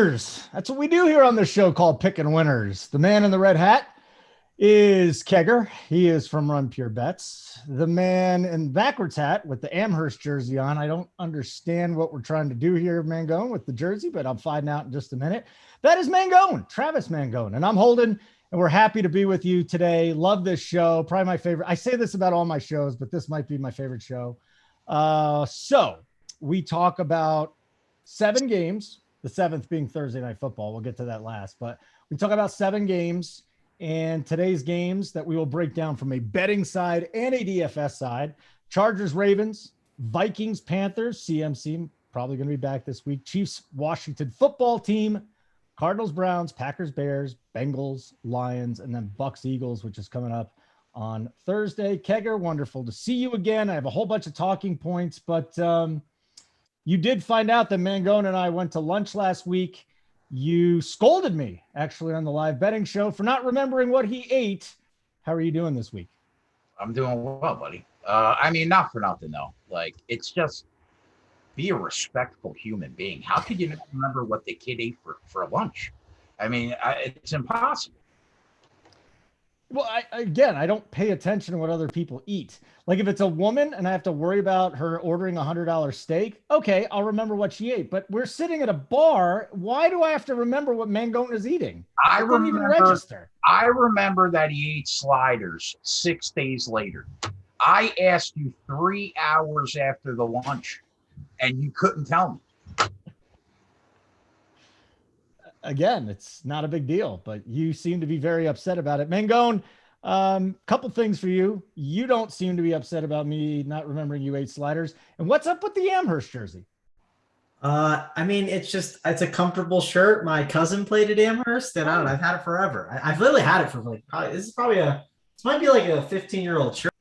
winners. That's what we do here on the show called Picking Winners. The man in the red hat is Kegger. He is from Run Pure Bets. The man in backwards hat with the Amherst jersey on. I don't understand what we're trying to do here, Mangone, with the jersey, but I'll find out in just a minute. That is Mangone, Travis Mangone, and I'm Holden, and we're happy to be with you today. Love this show. Probably my favorite. I say this about all my shows, but this might be my favorite show. So we talk about 7 games, the 7th being Thursday Night Football. We'll get to that last, but we talk about 7 games, and today's games that we will break down from a betting side and a DFS side: Chargers, Ravens, Vikings, Panthers, CMC probably going to be back this week, Chiefs, Washington football team, Cardinals, Browns, Packers, Bears, Bengals, Lions, and then Bucks, Eagles, which is coming up on Thursday. Kegger, wonderful to see you again. I have a whole bunch of talking points, but you did find out that Mangone and I went to lunch last week. You scolded me, actually, on the live betting show for not remembering what he ate. How are you doing this week? I'm doing well, buddy. I mean, not for nothing, though. Like, it's just be a respectful human being. How could you not remember what the kid ate for lunch? I mean, it's impossible. Well, I don't pay attention to what other people eat. Like if it's a woman and I have to worry about her ordering $100 steak, okay, I'll remember what she ate. But we're sitting at a bar. Why do I have to remember what Mangone is eating? I didn't even register. I remember that he ate sliders 6 days later. I asked you 3 hours after the lunch, and you couldn't tell me. Again, it's not a big deal, but you seem to be very upset about it. Mangone, couple things for you. You don't seem to be upset about me not remembering you ate sliders. And what's up with the Amherst jersey? I mean, it's a comfortable shirt. My cousin played at Amherst, and I don't know, I've had it forever. I've literally had it for this might be like a 15-year-old shirt.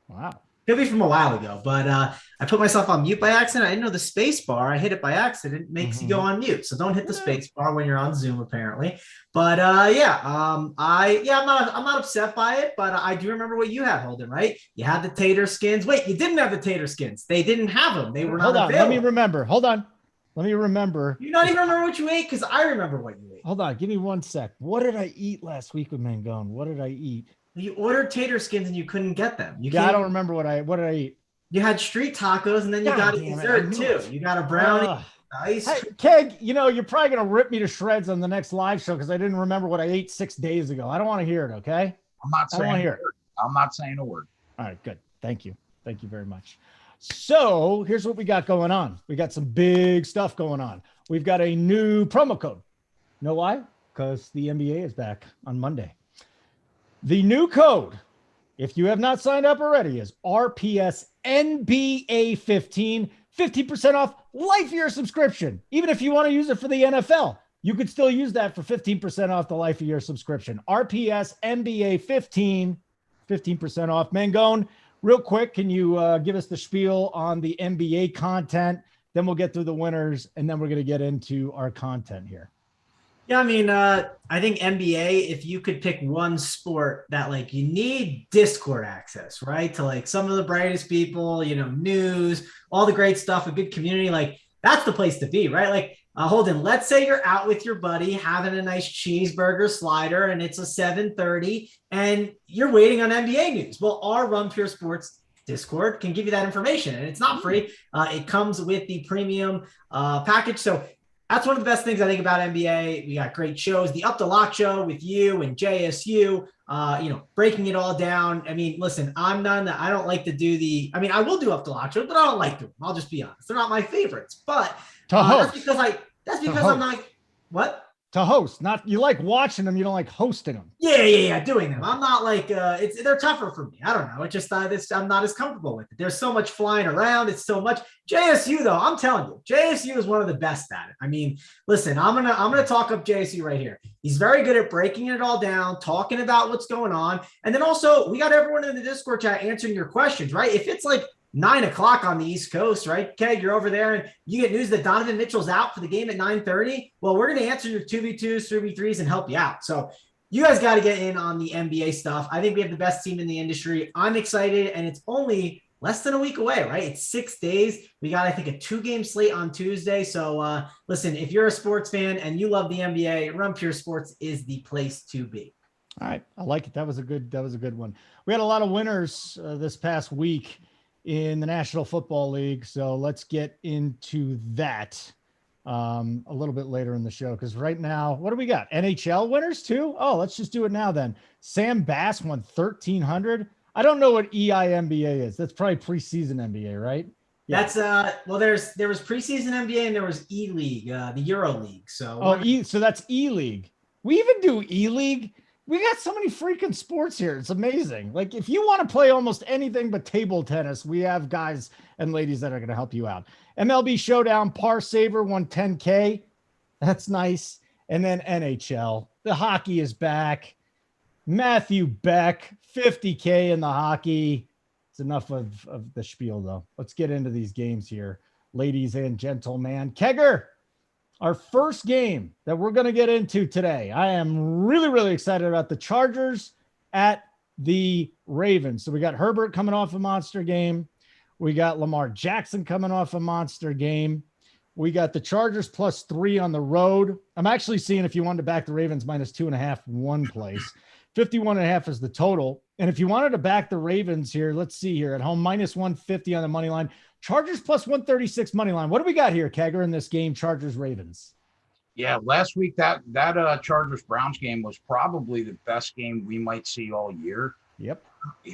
Wow. Could be from a while ago, but I put myself on mute by accident. I didn't know the space bar. I hit it by accident. It makes you go on mute. So don't hit the space bar when you're on Zoom, apparently. But I'm not upset by it, but I do remember what you had, Holden, right? You had the tater skins. Wait, you didn't have the tater skins. They didn't have them. They were not available. Let me remember. Hold on. Let me remember. You not even remember what you ate? Because I remember what you ate. Hold on. Give me 1 sec. What did I eat last week with Mangone? What did I eat? You ordered tater skins and you couldn't get them. I don't remember what did I eat? You had street tacos and then you got a dessert too. You got a brownie. Nice. Hey, Keg, you're probably going to rip me to shreds on the next live show because I didn't remember what I ate 6 days ago. I don't want to hear it, okay? I'm not saying a word. All right, good. Thank you. Thank you very much. So here's what we got going on. We got some big stuff going on. We've got a new promo code. Know why? Because the NBA is back on Monday. The new code, if you have not signed up already, is RPSNBA15, 15% off life of your subscription. Even if you want to use it for the NFL, you could still use that for 15% off the life of your subscription. RPSNBA15, 15% off. Mangone, real quick, can you give us the spiel on the NBA content? Then we'll get through the winners, and then we're going to get into our content here. Yeah, I mean, I think NBA, if you could pick one sport that you need Discord access, right? To some of the brightest people, news, all the great stuff, a good community, that's the place to be, right? Holden, let's say you're out with your buddy having a nice cheeseburger slider and it's a 7:30 and you're waiting on NBA news. Well, our Run Pure Sports Discord can give you that information and it's not free. It comes with the premium package. So that's one of the best things I think about NBA. We got great shows. The Up the Lock show with you and JSU, breaking it all down. I mean, listen, I don't like to do I will do Up the Lock show, but I don't like them. I'll just be honest. They're not my favorites. But that's because I'm not, what? To host, not you like watching them, you don't like hosting them. Yeah, doing them. I'm not they're tougher for me. I don't know. It just I'm not as comfortable with it. There's so much flying around. It's so much. JSU though, I'm telling you, JSU is one of the best at it. I mean, listen, I'm gonna talk up JSU right here. He's very good at breaking it all down, talking about what's going on, and then also we got everyone in the Discord chat answering your questions, right? If it's 9:00 on the East Coast, right? Okay, you're over there and you get news that Donovan Mitchell's out for the game at 9:30. Well, we're going to answer your 2v2s, 3v3s, and help you out. So you guys got to get in on the NBA stuff. I think we have the best team in the industry. I'm excited, and it's only less than a week away, right? It's 6 days. We got, I think, a 2-game slate on Tuesday. So listen, if you're a sports fan and you love the NBA, Run Pure Sports is the place to be. All right. I like it. That was a good one. We had a lot of winners this past week in the National Football League. So let's get into that a little bit later in the show. Because right now, what do we got? NHL winners too? Oh, let's just do it now then. Sam Bass won 1,300. I don't know what EIMBA is. That's probably preseason NBA, right? Yeah. That's there was preseason NBA and there was E League, the Euro League. So so that's E League. We even do E League. We got so many freaking sports here. It's amazing. Like if you want to play almost anything but table tennis, we have guys and ladies that are going to help you out. MLB Showdown, Par Saver won 10K. That's nice. And then NHL, the hockey is back. Matthew Beck, 50K in the hockey. It's enough of the spiel though. Let's get into these games here, ladies and gentlemen. Kegger, our first game that we're going to get into today. I am really, really excited about the Chargers at the Ravens. So we got Herbert coming off a monster game. We got Lamar Jackson coming off a monster game. We got the Chargers +3 on the road. I'm actually seeing if you wanted to back the Ravens -2.5 one place. 51.5 is the total. And if you wanted to back the Ravens here, let's see here at home, -150 on the money line. Chargers +136 money line. What do we got here, Kegger, in this game, Chargers-Ravens? Yeah, last week that Chargers-Browns game was probably the best game we might see all year. Yep.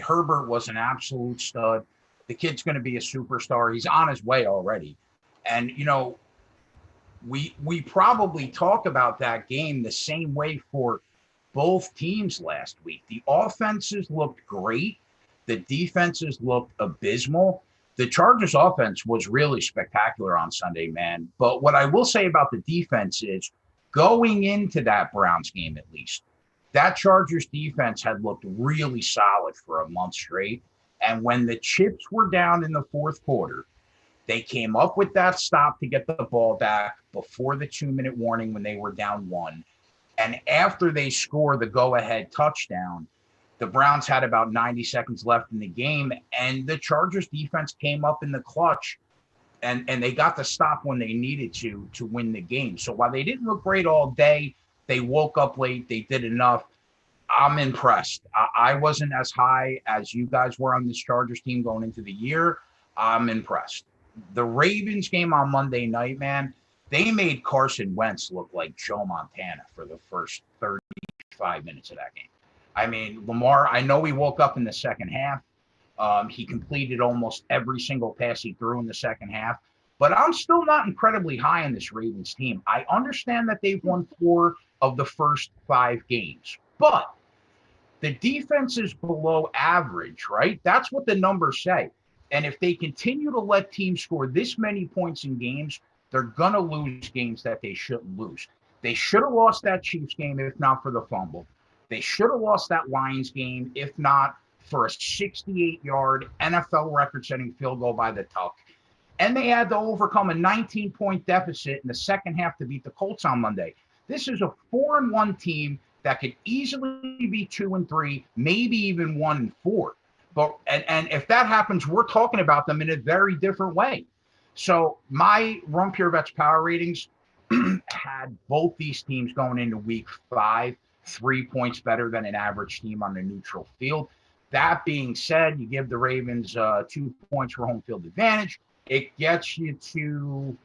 Herbert was an absolute stud. The kid's going to be a superstar. He's on his way already. And, you know, we probably talk about that game the same way for both teams last week. The offenses looked great. The defenses looked abysmal. The Chargers offense was really spectacular on Sunday, man. But what I will say about the defense is going into that Browns game, at least, that Chargers defense had looked really solid for a month straight. And when the chips were down in the fourth quarter, they came up with that stop to get the ball back before the 2-minute warning when they were down 1. And after they scored the go-ahead touchdown, the Browns had about 90 seconds left in the game, and the Chargers defense came up in the clutch, and they got the stop when they needed to win the game. So while they didn't look great all day, they woke up late. They did enough. I'm impressed. I wasn't as high as you guys were on this Chargers team going into the year. I'm impressed. The Ravens game on Monday night, man, they made Carson Wentz look like Joe Montana for the first 35 minutes of that game. I mean, Lamar, I know he woke up in the second half. He completed almost every single pass he threw in the second half. But I'm still not incredibly high on this Ravens team. I understand that they've won 4 of the first 5 games. But the defense is below average, right? That's what the numbers say. And if they continue to let teams score this many points in games, they're going to lose games that they shouldn't lose. They should have lost that Chiefs game if not for the fumble. They should have lost that Lions game if not for a 68-yard NFL record-setting field goal by the Tuck. And they had to overcome a 19-point deficit in the second half to beat the Colts on Monday. This is a 4-1 team that could easily be 2-3, maybe even 1-4. But and if that happens, we're talking about them in a very different way. So my Run Pure Bets power ratings had both these teams going into week 5, 3 points better than an average team on a neutral field. That being said, you give the Ravens 2 points for home field advantage. It gets you to,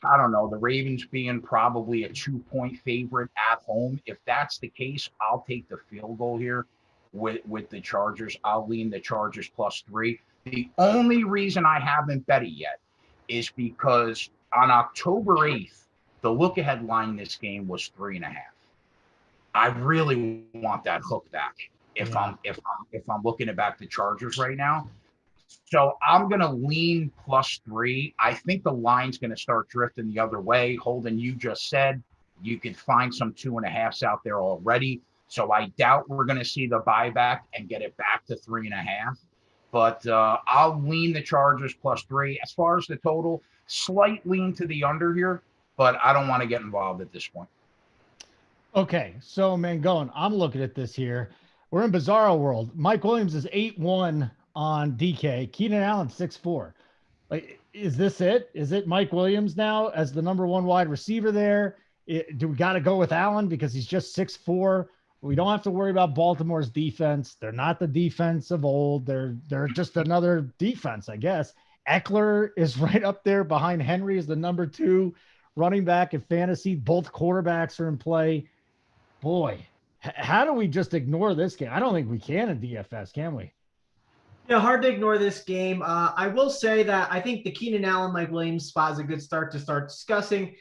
I don't know, the Ravens being probably a 2-point favorite at home. If that's the case, I'll take the field goal here with the Chargers. I'll lean the Chargers +3. The only reason I haven't bet it yet is because on October 8th, the look-ahead line in this game was 3.5. I really want that hook back if I'm looking at back the Chargers right now. So I'm gonna lean +3. I think the line's gonna start drifting the other way. Holden, you just said you could find some 2.5s out there already. So I doubt we're gonna see the buyback and get it back to 3.5. But I'll lean the Chargers +3. As far as the total, slight lean to the under here, but I don't want to get involved at this point. Okay, so Mangone, I'm looking at this here. We're in bizarro world. Mike Williams is 8-1 on DK. Keenan Allen 6'4". Like, is this it? Is it Mike Williams now as the number one wide receiver there? Do we got to go with Allen because he's just 6'4"? We don't have to worry about Baltimore's defense. They're not the defense of old. They're just another defense, I guess. Eckler is right up there behind Henry as the number 2 running back in fantasy. Both quarterbacks are in play. Boy, how do we just ignore this game? I don't think we can in DFS, can we? Yeah, hard to ignore this game. I will say that I think the Keenan Allen, Mike Williams spot is a good start to start discussing.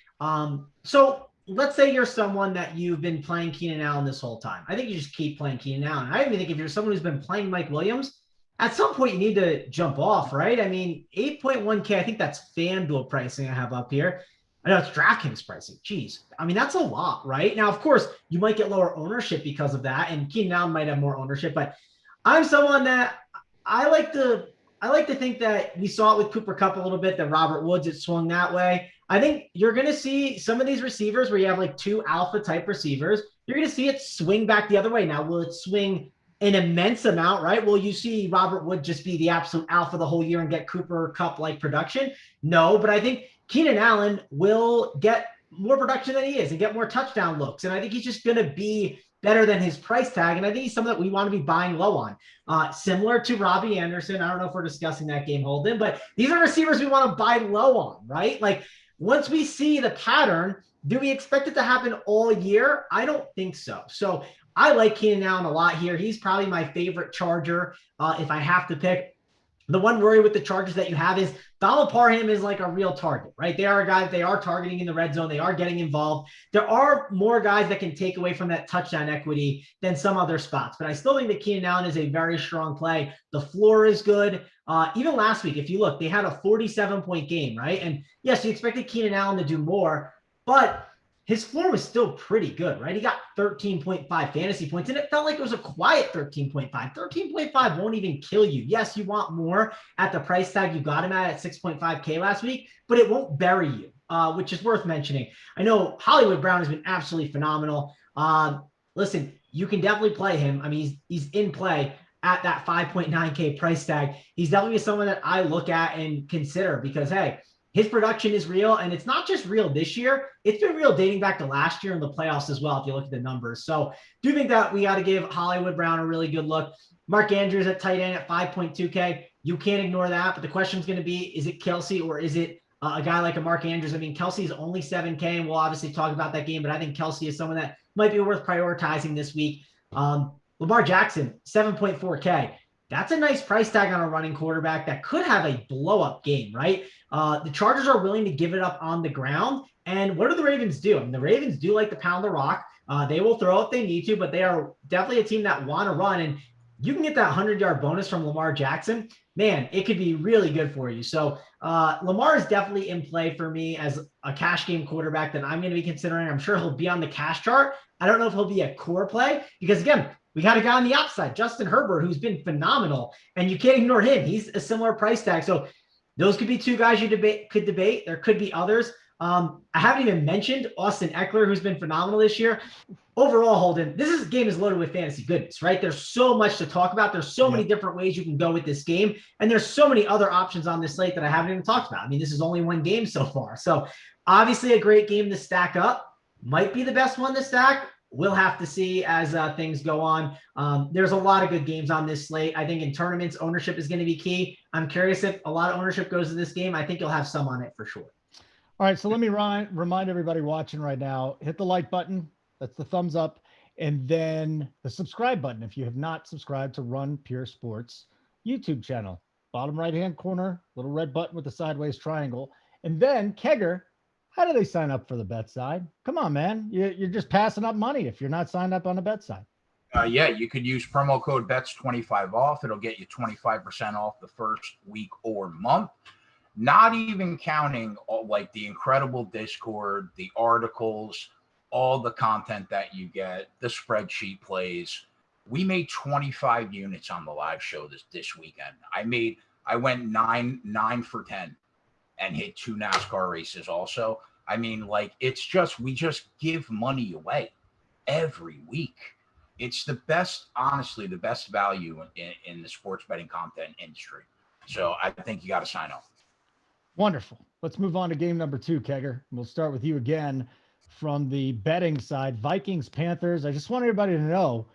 So let's say you're someone that you've been playing Keenan Allen this whole time. I think you just keep playing Keenan Allen. I even think if you're someone who's been playing Mike Williams, at some point you need to jump off, right? I mean, 8.1K, I think that's FanDuel pricing I have up here. I know it's DraftKings pricing. Jeez. I mean, that's a lot, right? Now, of course, you might get lower ownership because of that, and Keenan Allen might have more ownership, but I'm someone that I like to think that we saw it with Cooper Kupp a little bit, that Robert Woods, it swung that way. I think you're going to see some of these receivers where you have like 2 alpha type receivers. You're going to see it swing back the other way. Now, will it swing an immense amount, right? Will you see Robert Wood just be the absolute alpha the whole year and get Cooper Kupp like production? No, but I think Keenan Allen will get more production than he is and get more touchdown looks. And I think he's just going to be better than his price tag. And I think he's something that we want to be buying low on. Similar to Robbie Anderson. I don't know if we're discussing that game, Holden, but these are receivers we want to buy low on, right? Like, once we see the pattern, do we expect it to happen all year? I don't think so. So I like Keenan Allen a lot here. He's probably my favorite Charger if I have to pick. The one worry with the Chargers that you have is Donald Parham is like a real target, right? They are a guy that they are targeting in the red zone. They are getting involved. There are more guys that can take away from that touchdown equity than some other spots. But I still think that Keenan Allen is a very strong play. The floor is good. Even last week, if you look, they had a 47-point game, right? And yes, you expected Keenan Allen to do more, but his floor was still pretty good, right? He got 13.5 fantasy points, and it felt like it was a quiet 13.5. 13.5 won't even kill you. Yes, you want more at the price tag you got him at 6.5K last week, but it won't bury you, which is worth mentioning. I know Hollywood Brown has been absolutely phenomenal. Listen, you can definitely play him. I mean, he's in play at that 5.9K price tag. He's definitely someone that I look at and consider because, hey, his production is real, and it's not just real this year. It's been real dating back to last year in the playoffs as well, if you look at the numbers. So do think that we got to give Hollywood Brown a really good look. Mark Andrews at tight end at 5.2K. You can't ignore that, but the question is going to be, is it Kelsey or is it a guy like a Mark Andrews? I mean, Kelsey is only 7K, and we'll obviously talk about that game, but I think Kelsey is someone that might be worth prioritizing this week. Lamar Jackson, 7.4K. That's a nice price tag on a running quarterback that could have a blow-up game, right? The Chargers are willing to give it up on the ground. And what do the Ravens do? I mean, the Ravens do like to pound the rock. They will throw if they need to, but they are definitely a team that want to run. And you can get that 100-yard bonus from Lamar Jackson. Man, it could be really good for you. So Lamar is definitely in play for me as a cash game quarterback that I'm going to be considering. I'm sure he'll be on the cash chart. I don't know if he'll be a core play because, again, we got a guy on the upside, Justin Herbert, who's been phenomenal, and you can't ignore him. He's a similar price tag. So those could be 2 guys you could debate. There could be others. I haven't even mentioned Austin Eckler, who's been phenomenal this year. Overall, Holden, this game is loaded with fantasy goodness, right? There's so much to talk about. There's so many different ways you can go with this game, and there's so many other options on this slate that I haven't even talked about. I mean, this is only one game so far. So obviously a great game to stack up. Might be the best one to stack. We'll have to see as things go on. There's a lot of good games on this slate. I think in tournaments, ownership is going to be key. I'm curious if a lot of ownership goes to this game. I think you'll have some on it for sure. All right, so let me remind everybody watching right now, hit the like button. That's the thumbs up. And then the subscribe button if you have not subscribed to Run Pure Sports YouTube channel. Bottom right-hand corner, little red button with the sideways triangle. And then, Kegger, how do they sign up for the bet side? Come on, man. You're just passing up money if you're not signed up on the bet side. Yeah, you could use promo code BETS25 off. It'll get you 25% off the first week or month. Not even counting like the incredible Discord, the articles, all the content that you get, the spreadsheet plays. We made 25 units on the live show this weekend. I went 9 for 10 and hit 2 NASCAR races also. I mean, like, we just give money away every week. It's the best, honestly, the best value in the sports betting content industry. So I think you got to sign up. Wonderful. Let's move on to game number 2, Kegger. We'll start with you again from the betting side. Vikings, Panthers. I just want everybody to know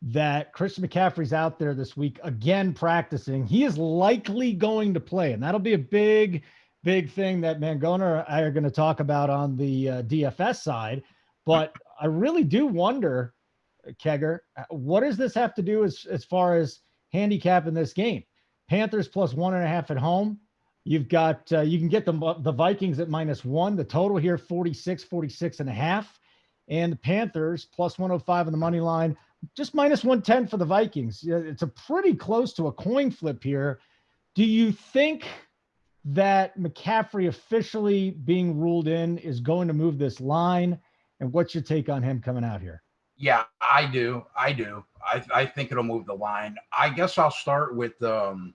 that Christian McCaffrey's out there this week again practicing. He is likely going to play, and that'll be a big thing that Mangona and I are going to talk about on the DFS side. But I really do wonder, Kegger, what does this have to do as far as handicapping this game? Panthers plus 1.5 at home. You've got, you can get the Vikings at -1. The total here, 46.5. And the Panthers plus 105 on the money line, just -110 for the Vikings. It's a pretty close to a coin flip here. Do you think that McCaffrey officially being ruled in is going to move this line? And what's your take on him coming out here? Yeah, I do. I think it'll move the line. I guess I'll start with the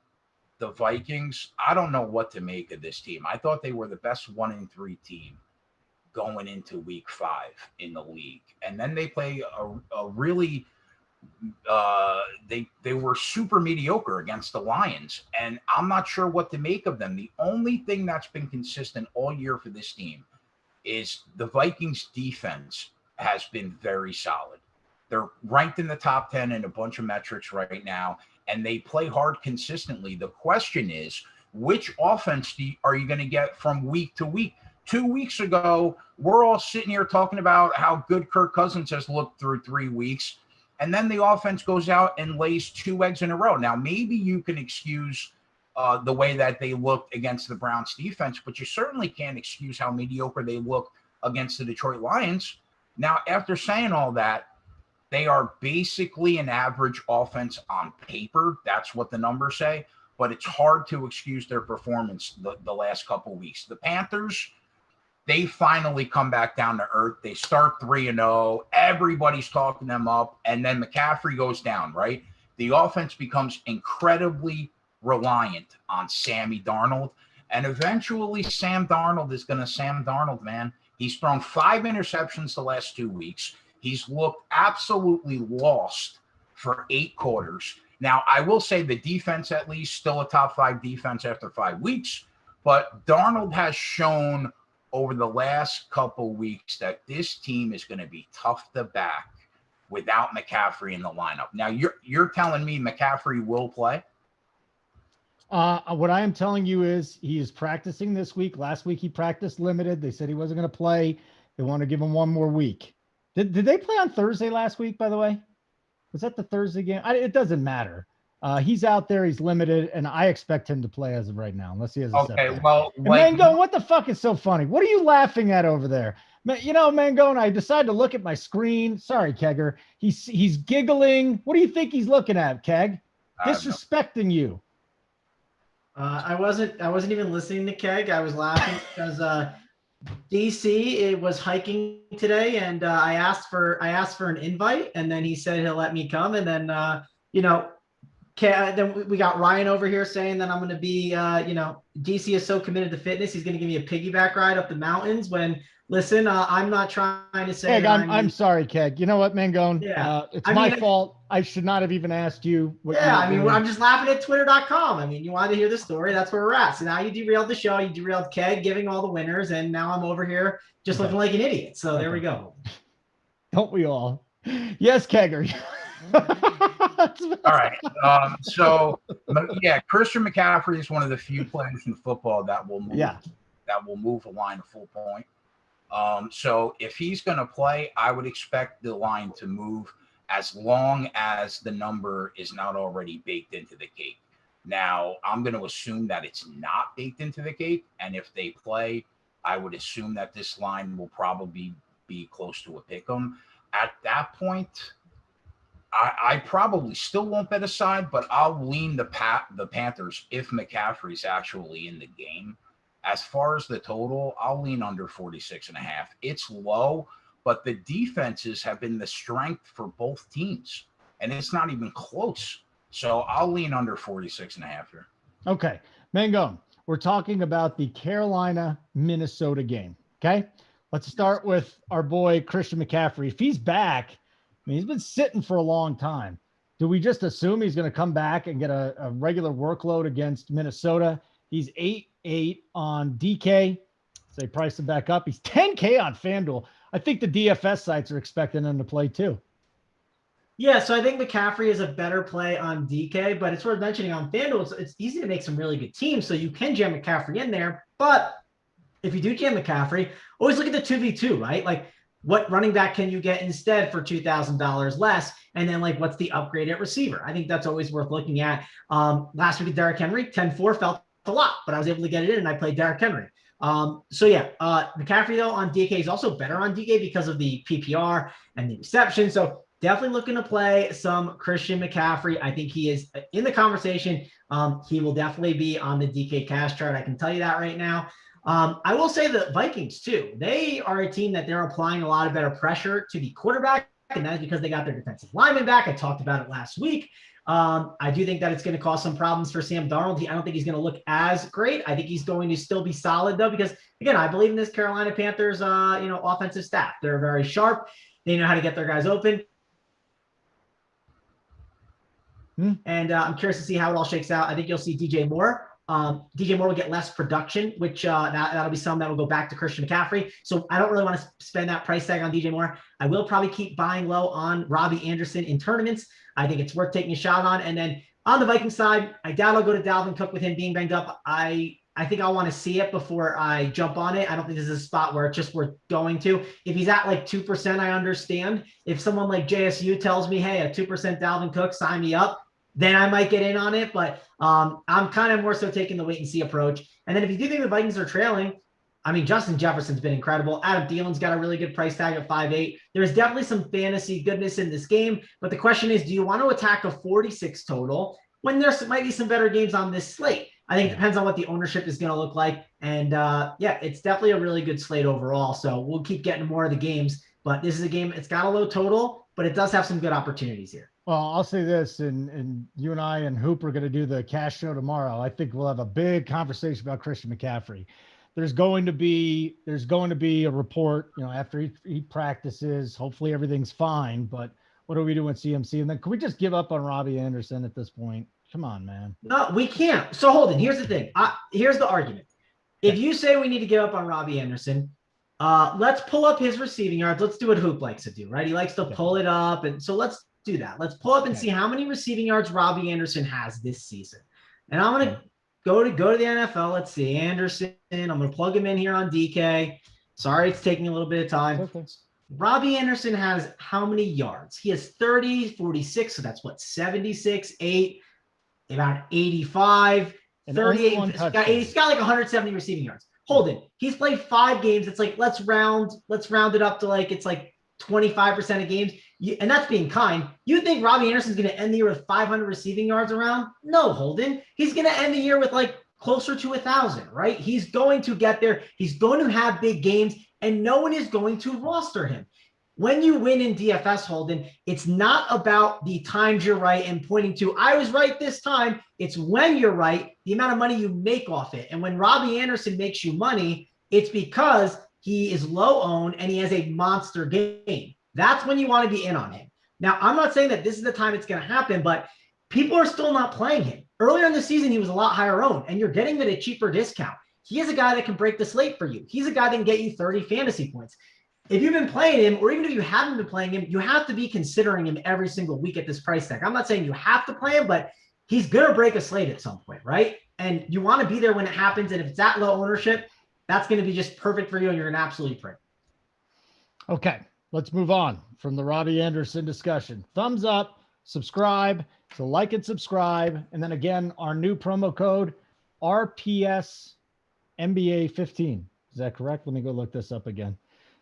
Vikings. I don't know what to make of this team. I thought they were the best 1-3 team going into week 5 in the league. And then they play a really they were super mediocre against the Lions. And I'm not sure what to make of them. The only thing that's been consistent all year for this team is the Vikings defense has been very solid. They're ranked in the top 10 in a bunch of metrics right now, and they play hard consistently. The question is, which offense are you going to get from week to week? 2 weeks ago, we're all sitting here talking about how good Kirk Cousins has looked through 3 weeks, and then the offense goes out and lays 2 eggs in a row. Now, maybe you can excuse the way that they looked against the Browns defense, but you certainly can't excuse how mediocre they look against the Detroit Lions. Now, after saying all that, they are basically an average offense on paper. That's what the numbers say, but it's hard to excuse their performance the last couple of weeks. The Panthers, they finally come back down to earth. They start 3-0. Everybody's talking them up, and then McCaffrey goes down, right? The offense becomes incredibly reliant on Sammy Darnold, and eventually Sam Darnold is going to Sam Darnold, man. He's thrown 5 interceptions the last 2 weeks. He's looked absolutely lost for 8 quarters. Now, I will say the defense, at least, still a top 5 defense after 5 weeks, but Darnold has shown over the last couple weeks that this team is going to be tough to back without McCaffrey in the lineup. Now, you're telling me McCaffrey will play? What I am telling you is he is practicing this week. Last week he practiced limited. They said he wasn't going to play. They want to give him 1 more week. Did they play on Thursday last week, by the way? Was that the Thursday game? It doesn't matter. He's out there. He's limited, and I expect him to play as of right now, unless he has a setback. Okay, well, and Mango, what the fuck is so funny? What are you laughing at over there? You know, Mango, and I decided to look at my screen. Sorry, Kegger. He's giggling. What do you think he's looking at, Keg? Disrespecting you. I wasn't even listening to Keg. I was laughing because DC it was hiking today, and I asked for an invite, and then he said he'll let me come, and then then we got Ryan over here saying that I'm going to be DC is so committed to fitness, he's going to give me a piggyback ride up the mountains. When listen, I'm not trying to say. Keg, I'm sorry, Keg. You know what, Mangone? Yeah, it's my fault. I should not have even asked you. I'm just laughing at Twitter.com. I mean, you wanted to hear the story. That's where we're at. So now you derailed the show. You derailed Keg giving all the winners, and now I'm over here just looking like an idiot. So there we go. Don't we all? Yes, Kegger. All right. So Christian McCaffrey is one of the few players in football that will move a line a full point. So if he's going to play, I would expect the line to move as long as the number is not already baked into the cake. Now, I'm going to assume that it's not baked into the cake, and if they play, I would assume that this line will probably be close to a pick 'em. At that point, I probably still won't bet a side, but I'll lean the Panthers if McCaffrey's actually in the game. As far as the total, I'll lean under 46.5. It's low, but the defenses have been the strength for both teams, and it's not even close. So I'll lean under 46.5 here. Okay. Mangone, we're talking about the Carolina-Minnesota game, okay? Let's start with our boy Christian McCaffrey. If he's back, mean, he's been sitting for a long time. Do we just assume he's going to come back and get a regular workload against Minnesota? He's 8-8 on DK. So they priced him back up. He's 10K on FanDuel. I think the DFS sites are expecting him to play too. Yeah, so I think McCaffrey is a better play on DK, but it's worth mentioning on FanDuel, it's easy to make some really good teams, so you can jam McCaffrey in there. But if you do jam McCaffrey, always look at the 2v2, right? Like, what running back can you get instead for $2,000 less? And then, like, what's the upgrade at receiver? I think that's always worth looking at. Last week at Derrick Henry, 10-4 felt a lot, but I was able to get it in, and I played Derrick Henry. McCaffrey, though, on DK is also better on DK because of the PPR and the reception. So definitely looking to play some Christian McCaffrey. I think he is in the conversation. He will definitely be on the DK cash chart. I can tell you that right now. I will say the Vikings, too. They are a team that they're applying a lot of better pressure to the quarterback, and that is because they got their defensive lineman back. I talked about it last week. I do think that it's going to cause some problems for Sam Darnold. I don't think he's going to look as great. I think he's going to still be solid, though, because, again, I believe in this Carolina Panthers, offensive staff. They're very sharp. They know how to get their guys open. And I'm curious to see how it all shakes out. I think you'll see DJ Moore. DJ Moore will get less production, which that'll be some that will go back to Christian McCaffrey. So I don't really want to spend that price tag on DJ Moore. I will probably keep buying low on Robbie Anderson in tournaments. I think it's worth taking a shot on. And then on the Vikings side, I doubt I'll go to Dalvin Cook with him being banged up. I think I'll want to see it before I jump on it. I don't think this is a spot where it's just worth going to. If he's at like 2%, I understand. If someone like JSU tells me, hey, a 2% Dalvin Cook, sign me up, then I might get in on it. But I'm kind of more so taking the wait and see approach. And then if you do think the Vikings are trailing, I mean, Justin Jefferson's been incredible. Adam Thielen's got a really good price tag at 5.8. There's definitely some fantasy goodness in this game. But the question is, do you want to attack a 46 total when there might be some better games on this slate? I think it depends on what the ownership is going to look like. And it's definitely a really good slate overall. So we'll keep getting more of the games. But this is a game, it's got a low total, but it does have some good opportunities here. Well, I'll say this, and you and I and Hoop are going to do the cash show tomorrow. I think we'll have a big conversation about Christian McCaffrey. There's going to be a report, after he practices. Hopefully everything's fine. But what do we do with CMC? And then can we just give up on Robbie Anderson at this point? Come on, man. No, we can't. So hold on. Here's the thing. Here's the argument. If you say we need to give up on Robbie Anderson, let's pull up his receiving yards. Let's do what Hoop likes to do, right? He likes to pull it up. And so let's do that. Let's pull up and see how many receiving yards Robbie Anderson has this season. And I'm going to go to the NFL. Let's see. Anderson. I'm going to plug him in here on DK. Sorry, it's taking a little bit of time. Okay. Robbie Anderson has how many yards? He has 30, 46. So that's what? 76, 8, about 85, 38. He's got like 170 receiving yards. Hold it. He's played 5 games. It's like, let's round it up to like, it's like 25% of games. And that's being kind. You think Robbie Anderson's going to end the year with 500 receiving yards around? No, Holden. He's going to end the year with like closer to 1,000, right? He's going to get there. He's going to have big games, and no one is going to roster him. When you win in DFS, Holden, it's not about the times you're right and pointing to, I was right this time. It's when you're right, the amount of money you make off it. And when Robbie Anderson makes you money, it's because he is low owned and he has a monster game. That's when you want to be in on him. Now, I'm not saying that this is the time it's going to happen, but people are still not playing him. Earlier in the season, he was a lot higher owned, and you're getting him at a cheaper discount. He is a guy that can break the slate for you. He's a guy that can get you 30 fantasy points. If you've been playing him, or even if you haven't been playing him, you have to be considering him every single week at this price tag. I'm not saying you have to play him, but he's going to break a slate at some point, right? And you want to be there when it happens. And if it's that low ownership, that's going to be just perfect for you, and you're going to absolutely print. Okay, let's move on from the Robbie Anderson discussion. Thumbs up, subscribe. So like and subscribe. And then again, our new promo code, RPS NBA 15. Is that correct? Let me go look this up again.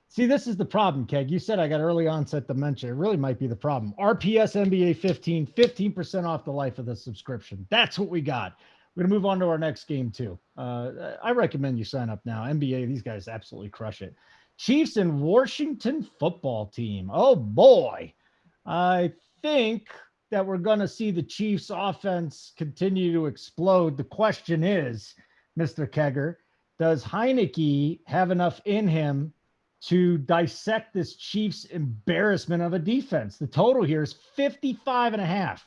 See, this is the problem, Keg. You said I got early onset dementia. It really might be the problem. RPS NBA 15, 15% off the life of the subscription. That's what we got. We're going to move on to our next game, too. I recommend you sign up now. NBA, these guys absolutely crush it. Chiefs and Washington football team. Oh, boy. I think that we're going to see the Chiefs offense continue to explode. The question is, Mr. Kegger, does Heineke have enough in him to dissect this Chiefs embarrassment of a defense. The total here is 55.5.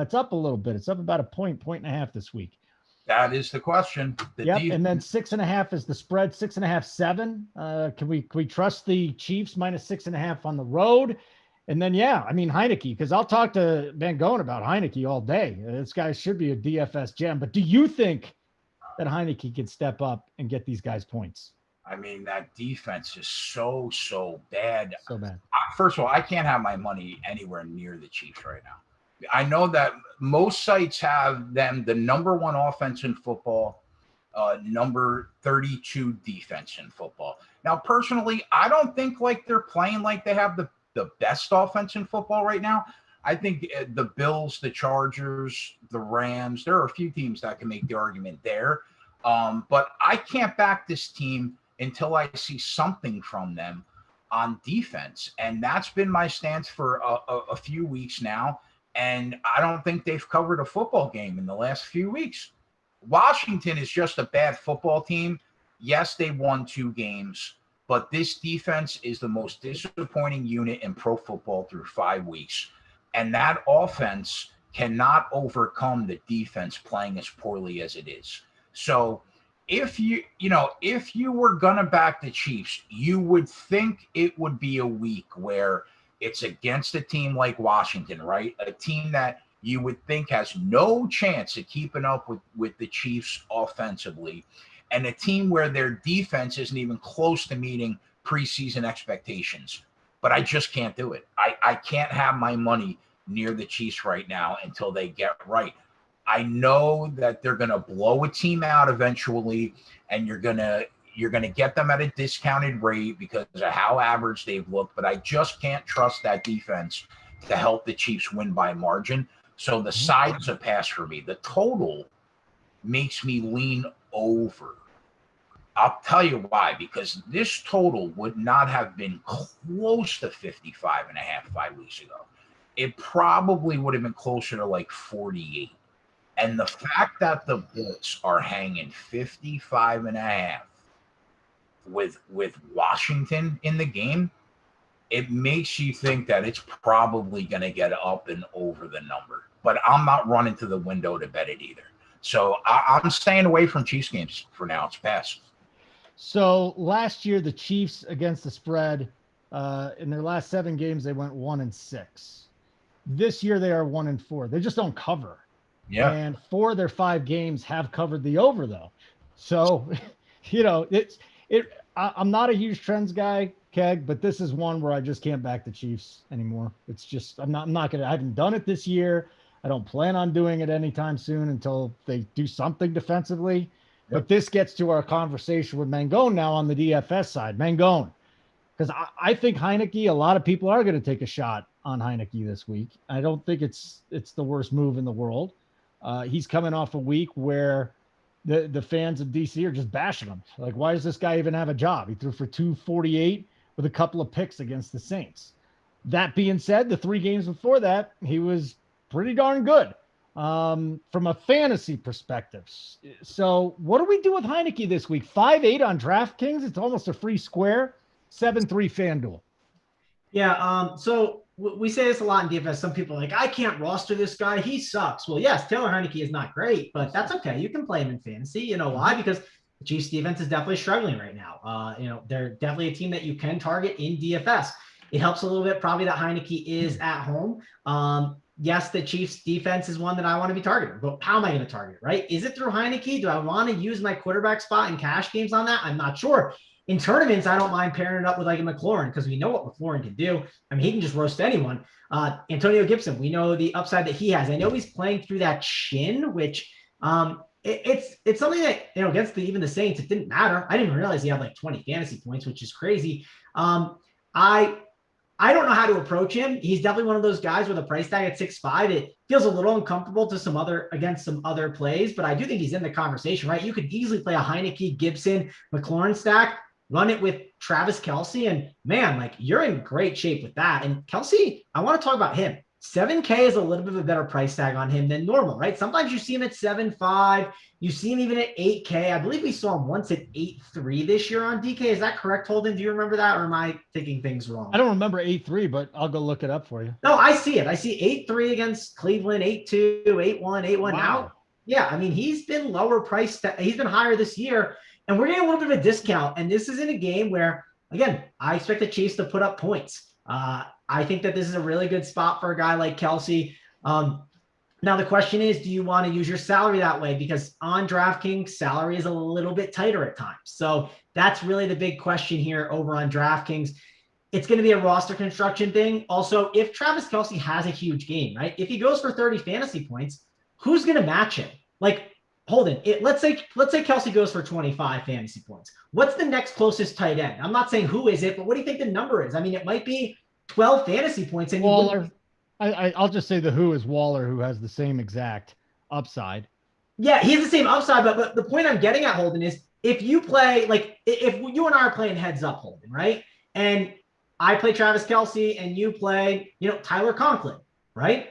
It's up a little bit. It's up about a point and a half this week. That is the question. And then 6.5 is the spread. 6.5, 7. Can we trust the Chiefs minus 6.5 on the road? And then, I mean, Heineke, because I'll talk to Mangone about Heineke all day. This guy should be a DFS gem. But do you think that Heineke can step up and get these guys points? I mean, that defense is so bad. So bad. First of all, I can't have my money anywhere near the Chiefs right now. I know that most sites have them the number 1 offense in football, number 32 defense in football. Now, personally, I don't think like they're playing like they have the best offense in football right now. I think the Bills, the Chargers, the Rams, there are a few teams that can make the argument there. But I can't back this team until I see something from them on defense. And that's been my stance for a few weeks now. And I don't think they've covered a football game in the last few weeks. Washington is just a bad football team. Yes, they won 2 games, but this defense is the most disappointing unit in pro football through 5 weeks. And that offense cannot overcome the defense playing as poorly as it is. So if you were going to back the Chiefs, you would think it would be a week where it's against a team like Washington, right? A team that you would think has no chance of keeping up with the Chiefs offensively, and a team where their defense isn't even close to meeting preseason expectations. But I just can't do it. I can't have my money near the Chiefs right now until they get right. I know that they're going to blow a team out eventually, and you're going to get them at a discounted rate because of how average they've looked, but I just can't trust that defense to help the Chiefs win by margin. So the side's a pass for me. The total makes me lean over. I'll tell you why, because this total would not have been close to 55.5 5 weeks ago. It probably would have been closer to like 48. And the fact that the Bills are hanging 55.5 with Washington in the game, it makes you think that it's probably going to get up and over the number. But I'm not running to the window to bet it either. So I'm staying away from Chiefs games for now. It's pass. So last year, the Chiefs against the spread, in their last 7 games, they went 1-6. This year, they are 1-4. They just don't cover. Yeah. And 4 of their 5 games have covered the over, though. So, I'm not a huge trends guy, Keg, but this is one where I just can't back the Chiefs anymore. It's just, I haven't done it this year. I don't plan on doing it anytime soon until they do something defensively. Yep. But this gets to our conversation with Mangone now on the DFS side. Mangone, because I think Heineke, a lot of people are going to take a shot on Heineke this week. I don't think it's the worst move in the world. He's coming off a week where the fans of DC are just bashing him. Like, why does this guy even have a job? He threw for 248 with a couple of picks against the Saints. That being said, the 3 games before that, he was pretty darn good from a fantasy perspective. So what do we do with Heineke this week? 5-8 on DraftKings. It's almost a free square. 7-3 FanDuel. Yeah. So we say this a lot in DFS. Some people are like, I can't roster this guy. He sucks. Well, yes, Taylor Heineke is not great, but that's okay. You can play him in fantasy. You know why? Because the Chiefs defense is definitely struggling right now. They're definitely a team that you can target in DFS. It helps a little bit probably that Heineke is at home. Yes, the Chiefs defense is one that I want to be targeting, but how am I going to target it, right? Is it through Heineke? Do I want to use my quarterback spot in cash games on that? I'm not sure. In tournaments, I don't mind pairing it up with like a McLaurin because we know what McLaurin can do. I mean, he can just roast anyone. Antonio Gibson, we know the upside that he has. I know he's playing through that shin, which it's something that, against even the Saints, it didn't matter. I didn't even realize he had like 20 fantasy points, which is crazy. I don't know how to approach him. He's definitely one of those guys with a price tag at 6.5. It feels a little uncomfortable against some other plays, but I do think he's in the conversation, right? You could easily play a Heineke, Gibson, McLaurin stack, run it with Travis Kelce, and man, like, you're in great shape with that. And Kelce, I want to talk about him. 7K is a little bit of a better price tag on him than normal, right? Sometimes you see him at 7.5. You see him even at 8K. I believe we saw him once at 8.3 this year on DK. Is that correct, Holden? Do you remember that, or am I thinking things wrong? I don't remember 8.3, but I'll go look it up for you. No, I see it. I see 8.3 against Cleveland, 8.2, 8.1, 8.1. Wow. Now, yeah, I mean, he's been lower priced. He's been higher this year, and we're getting a little bit of a discount. And this is in a game where, again, I expect the Chiefs to put up points. I think that this is a really good spot for a guy like Kelce. Now, the question is, do you want to use your salary that way? Because on DraftKings, salary is a little bit tighter at times. So that's really the big question here over on DraftKings. It's going to be a roster construction thing. Also, if Travis Kelce has a huge game, right? If he goes for 30 fantasy points, who's going to match him? Like, Holden, let's say Kelce goes for 25 fantasy points. What's the next closest tight end? I'm not saying who is it, but what do you think the number is? I mean, it might be 12 fantasy points. And Waller. I'll just say the who is Waller, who has the same exact upside. Yeah, he has the same upside, but the point I'm getting at, Holden, is if you play, like, if you and I are playing heads up, Holden, right? And I play Travis Kelce and you play, Tyler Conklin, right?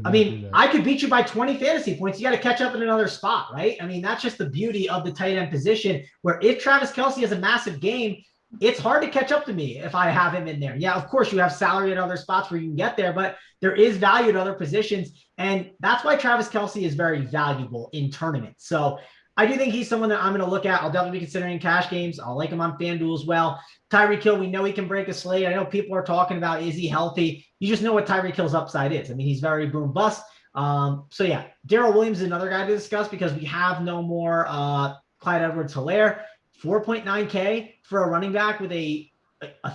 I mean, I could beat you by 20 fantasy points. You got to catch up in another spot, right? I mean, that's just the beauty of the tight end position, where if Travis Kelce has a massive game, it's hard to catch up to me if I have him in there. Yeah, of course, you have salary at other spots where you can get there, but there is value at other positions. And that's why Travis Kelce is very valuable in tournaments. So I do think he's someone that I'm going to look at. I'll definitely be considering cash games. I'll like him on FanDuel as well. Tyreek Hill, we know he can break a slate. I know people are talking about, is he healthy? You just know what Tyreek Hill's upside is. I mean, he's very boom bust. So yeah, Darrell Williams is another guy to discuss because we have no more Clyde Edwards-Helaire. 4.9K for a running back with a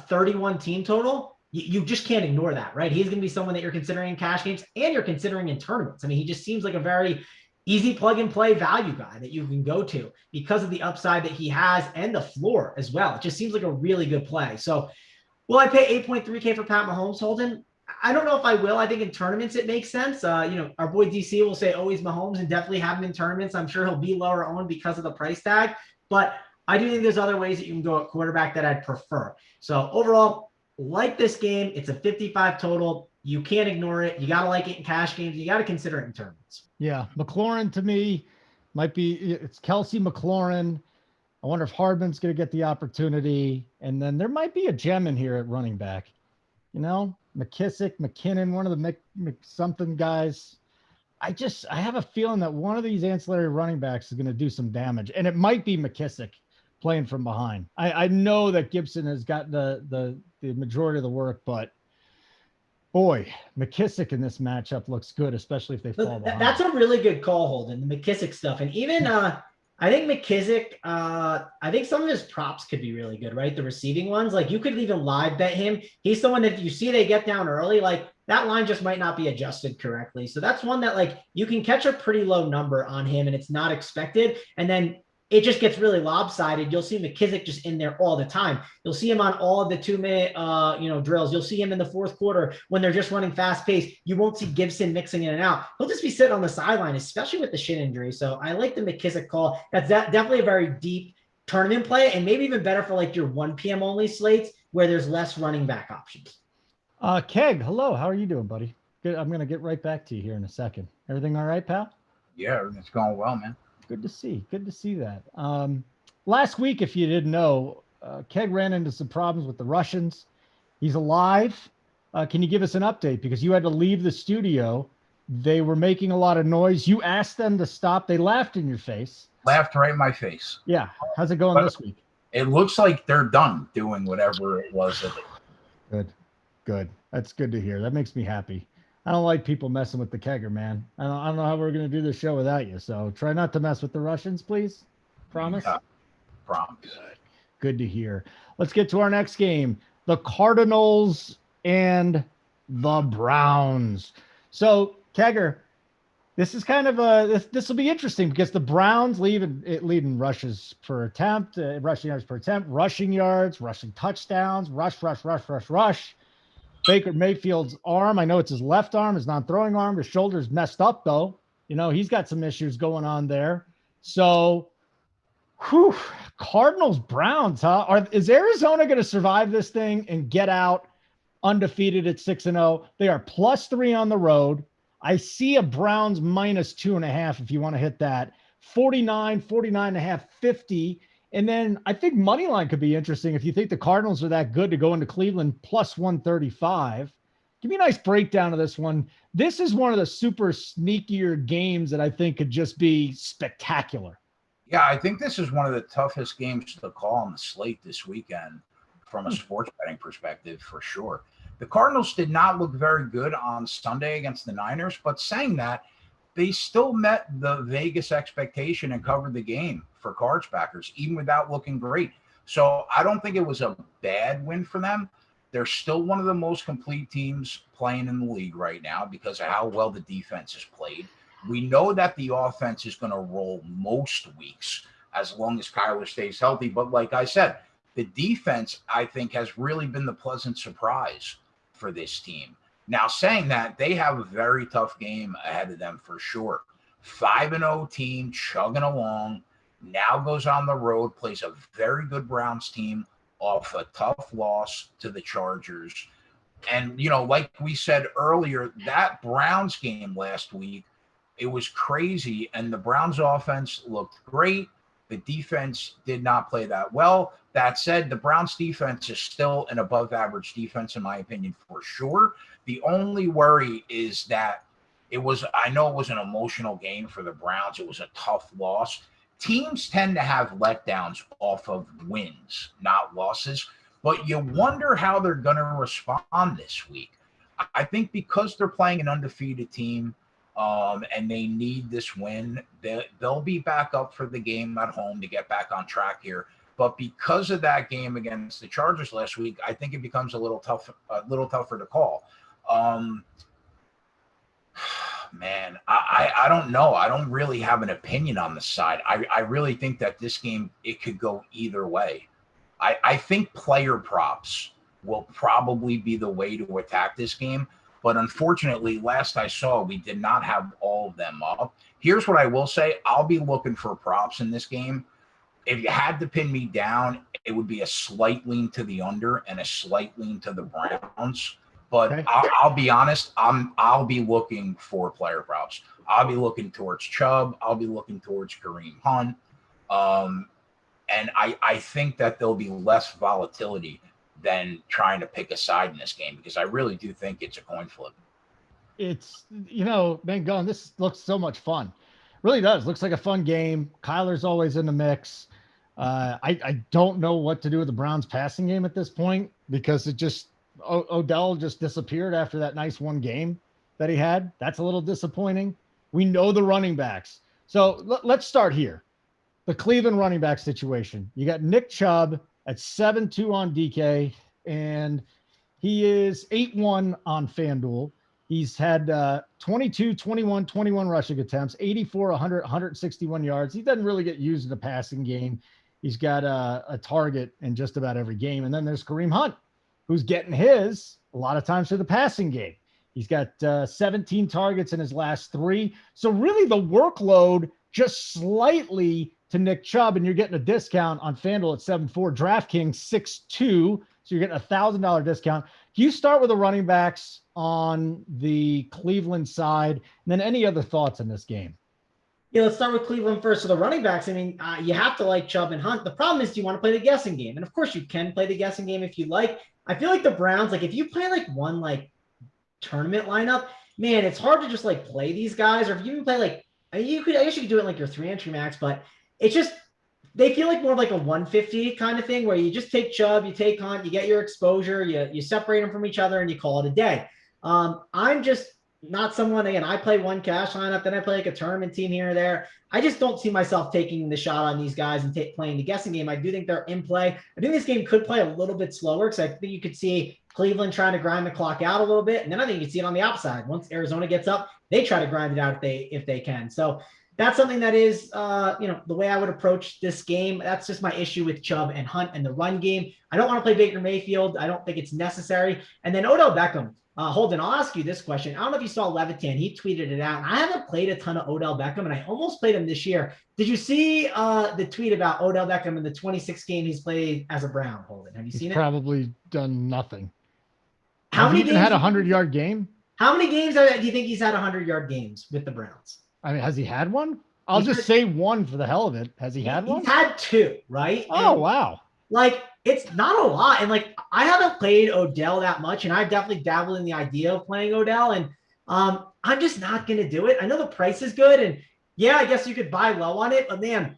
31 team total. You just can't ignore that, right? He's going to be someone that you're considering in cash games and you're considering in tournaments. I mean, he just seems like a very easy plug and play value guy that you can go to because of the upside that he has and the floor as well. It just seems like a really good play. So will I pay 8.3K for Pat Mahomes, Holden? I don't know if I will. I think in tournaments it makes sense. Our boy DC will say always Mahomes and definitely have him in tournaments. I'm sure he'll be lower owned because of the price tag, but I do think there's other ways that you can go at quarterback that I'd prefer. So overall, like this game, it's a 55 total. You can't ignore it. You got to like it in cash games. You got to consider it in tournaments. Yeah. McLaurin to me it's Kelce, McLaurin. I wonder if Hardman's going to get the opportunity. And then there might be a gem in here at running back. McKissick, McKinnon, one of the something guys. I have a feeling that one of these ancillary running backs is going to do some damage. And it might be McKissick playing from behind. I know that Gibson has got the majority of the work, but boy, McKissick in this matchup looks good, especially if they fall behind. That's a really good call, Holden, the McKissick stuff. And even I think McKissick, I think some of his props could be really good, right? The receiving ones, like you could even live bet him. He's someone that if you see they get down early, like that line just might not be adjusted correctly. So that's one that like you can catch a pretty low number on him and it's not expected. And then it just gets really lopsided. You'll see McKissick just in there all the time. You'll see him on all of the 2-minute, drills. You'll see him in the fourth quarter when they're just running fast pace. You won't see Gibson mixing in and out. He'll just be sitting on the sideline, especially with the shin injury. So I like the McKissick call. That's definitely a very deep tournament play and maybe even better for like your 1 p.m. only slates where there's less running back options. Keg, hello. How are you doing, buddy? Good. I'm going to get right back to you here in a second. Everything all right, pal? Yeah, everything's going well, man. Good to see. Good to see that. Last week, if you didn't know, Keg ran into some problems with the Russians. He's alive. Can you give us an update? Because you had to leave the studio. They were making a lot of noise. You asked them to stop. They laughed in your face. Laughed right in my face. Yeah. How's it going this week? It looks like they're done doing whatever it was that they... Good. That's good to hear. That makes me happy. I don't like people messing with the kegger, man. I don't know how we're going to do this show without you. So try not to mess with the Russians, please. Promise? Yeah, promise. Good to hear. Let's get to our next game. The Cardinals and the Browns. So, Kegger, this is kind of this will be interesting because the Browns leading rushes per attempt, rushing yards per attempt, rushing yards, rushing touchdowns, rush. Baker Mayfield's arm, I know it's his left arm, his non-throwing arm. His shoulder's messed up, though. He's got some issues going on there. So, Cardinals, Browns, huh? Is Arizona going to survive this thing and get out undefeated at 6-0. They are +3 on the road. I see a Browns -2.5 if you want to hit that. 49, 49.5, 50. And then I think money line could be interesting if you think the Cardinals are that good to go into Cleveland +135. Give me a nice breakdown of this one. This is one of the super sneakier games that I think could just be spectacular. Yeah, I think this is one of the toughest games to call on the slate this weekend from a sports betting perspective, for sure. The Cardinals did not look very good on Sunday against the Niners, but saying that, they still met the Vegas expectation and covered the game for Cards backers, even without looking great. So I don't think it was a bad win for them. They're still one of the most complete teams playing in the league right now because of how well the defense has played. We know that the offense is going to roll most weeks as long as Kyler stays healthy. But like I said, the defense, I think, has really been the pleasant surprise for this team. Now, saying that, they have a very tough game ahead of them for sure. 5-0 team chugging along, now goes on the road, plays a very good Browns team off a tough loss to the Chargers. And, like we said earlier, that Browns game last week, it was crazy, and the Browns offense looked great. The defense did not play that well. That said, the Browns defense is still an above-average defense, in my opinion, for sure. The only worry is that I know it was an emotional game for the Browns. It was a tough loss. Teams tend to have letdowns off of wins, not losses. But you wonder how they're going to respond this week. I think because they're playing an undefeated team, and they need this win, they'll be back up for the game at home to get back on track here. But because of that game against the Chargers last week, I think it becomes a little tougher to call. Man, I don't know. I don't really have an opinion on the side. I really think that this game, it could go either way. I think player props will probably be the way to attack this game. But unfortunately, last I saw, we did not have all of them up. Here's what I will say. I'll be looking for props in this game. If you had to pin me down, it would be a slight lean to the under and a slight lean to the Browns. But okay, I'll be honest, I'll be looking for player props. I'll be looking towards Chubb. I'll be looking towards Kareem Hunt. And I think that there'll be less volatility than trying to pick a side in this game, because I really do think it's a coin flip. It's, man, going, this looks so much fun. Really does. Looks like a fun game. Kyler's always in the mix. I don't know what to do with the Browns passing game at this point, because it just, Odell just disappeared after that nice one game that he had. That's a little disappointing. We know the running backs. So let's start here. The Cleveland running back situation. You got Nick Chubb at 7-2 on DK, and he is 8-1 on FanDuel. He's had 22, 21, 21 rushing attempts, 84, 100, 161 yards. He doesn't really get used in the passing game. He's got a target in just about every game. And then there's Kareem Hunt, who's getting his a lot of times for the passing game. He's got 17 targets in his last 3. So really the workload just slightly to Nick Chubb, and you're getting a discount on FanDuel at 7-4, DraftKings 6-2. So you're getting $1,000 discount. Do you start with the running backs on the Cleveland side? And then any other thoughts on this game? Yeah, let's start with Cleveland first. So the running backs, I mean, you have to like Chubb and Hunt. The problem is, do you want to play the guessing game? And of course you can play the guessing game if you like. I feel like the Browns, like if you play like one like tournament lineup, man, it's hard to just like play these guys. Or if you even play like, I guess you could do it in like your 3-entry max, but it's just, they feel like more of like a 150 kind of thing, where you just take Chubb, you take Hunt, you get your exposure, you separate them from each other, and you call it a day. I'm just not someone, again, I play one cash lineup, then I play like a tournament team here or there. I just don't see myself taking the shot on these guys and playing the guessing game. I do think they're in play. I think this game could play a little bit slower, because I think you could see Cleveland trying to grind the clock out a little bit. And then I think you see it on the outside. Once Arizona gets up, they try to grind it out if they can. So that's something that is, the way I would approach this game. That's just my issue with Chubb and Hunt and the run game. I don't want to play Baker Mayfield. I don't think it's necessary. And then Odell Beckham. Holden, I'll ask you this question. I don't know if you saw Levitan. He tweeted it out. I haven't played a ton of Odell Beckham, and I almost played him this year. Did you see the tweet about Odell Beckham in the 26 game he's played as a Brown, Holden? Have you seen it? Probably done nothing. How many even games had a 100-yard game? How many games do you think he's had 100-yard games with the Browns? I mean, has he had one? I'll just say one for the hell of it. Has he had one? He's had two, right? Oh, and, wow. Like, it's not a lot. And, like, I haven't played Odell that much, and I've definitely dabbled in the idea of playing Odell, and I'm just not going to do it. I know the price is good, and, yeah, I guess you could buy low on it, but, man,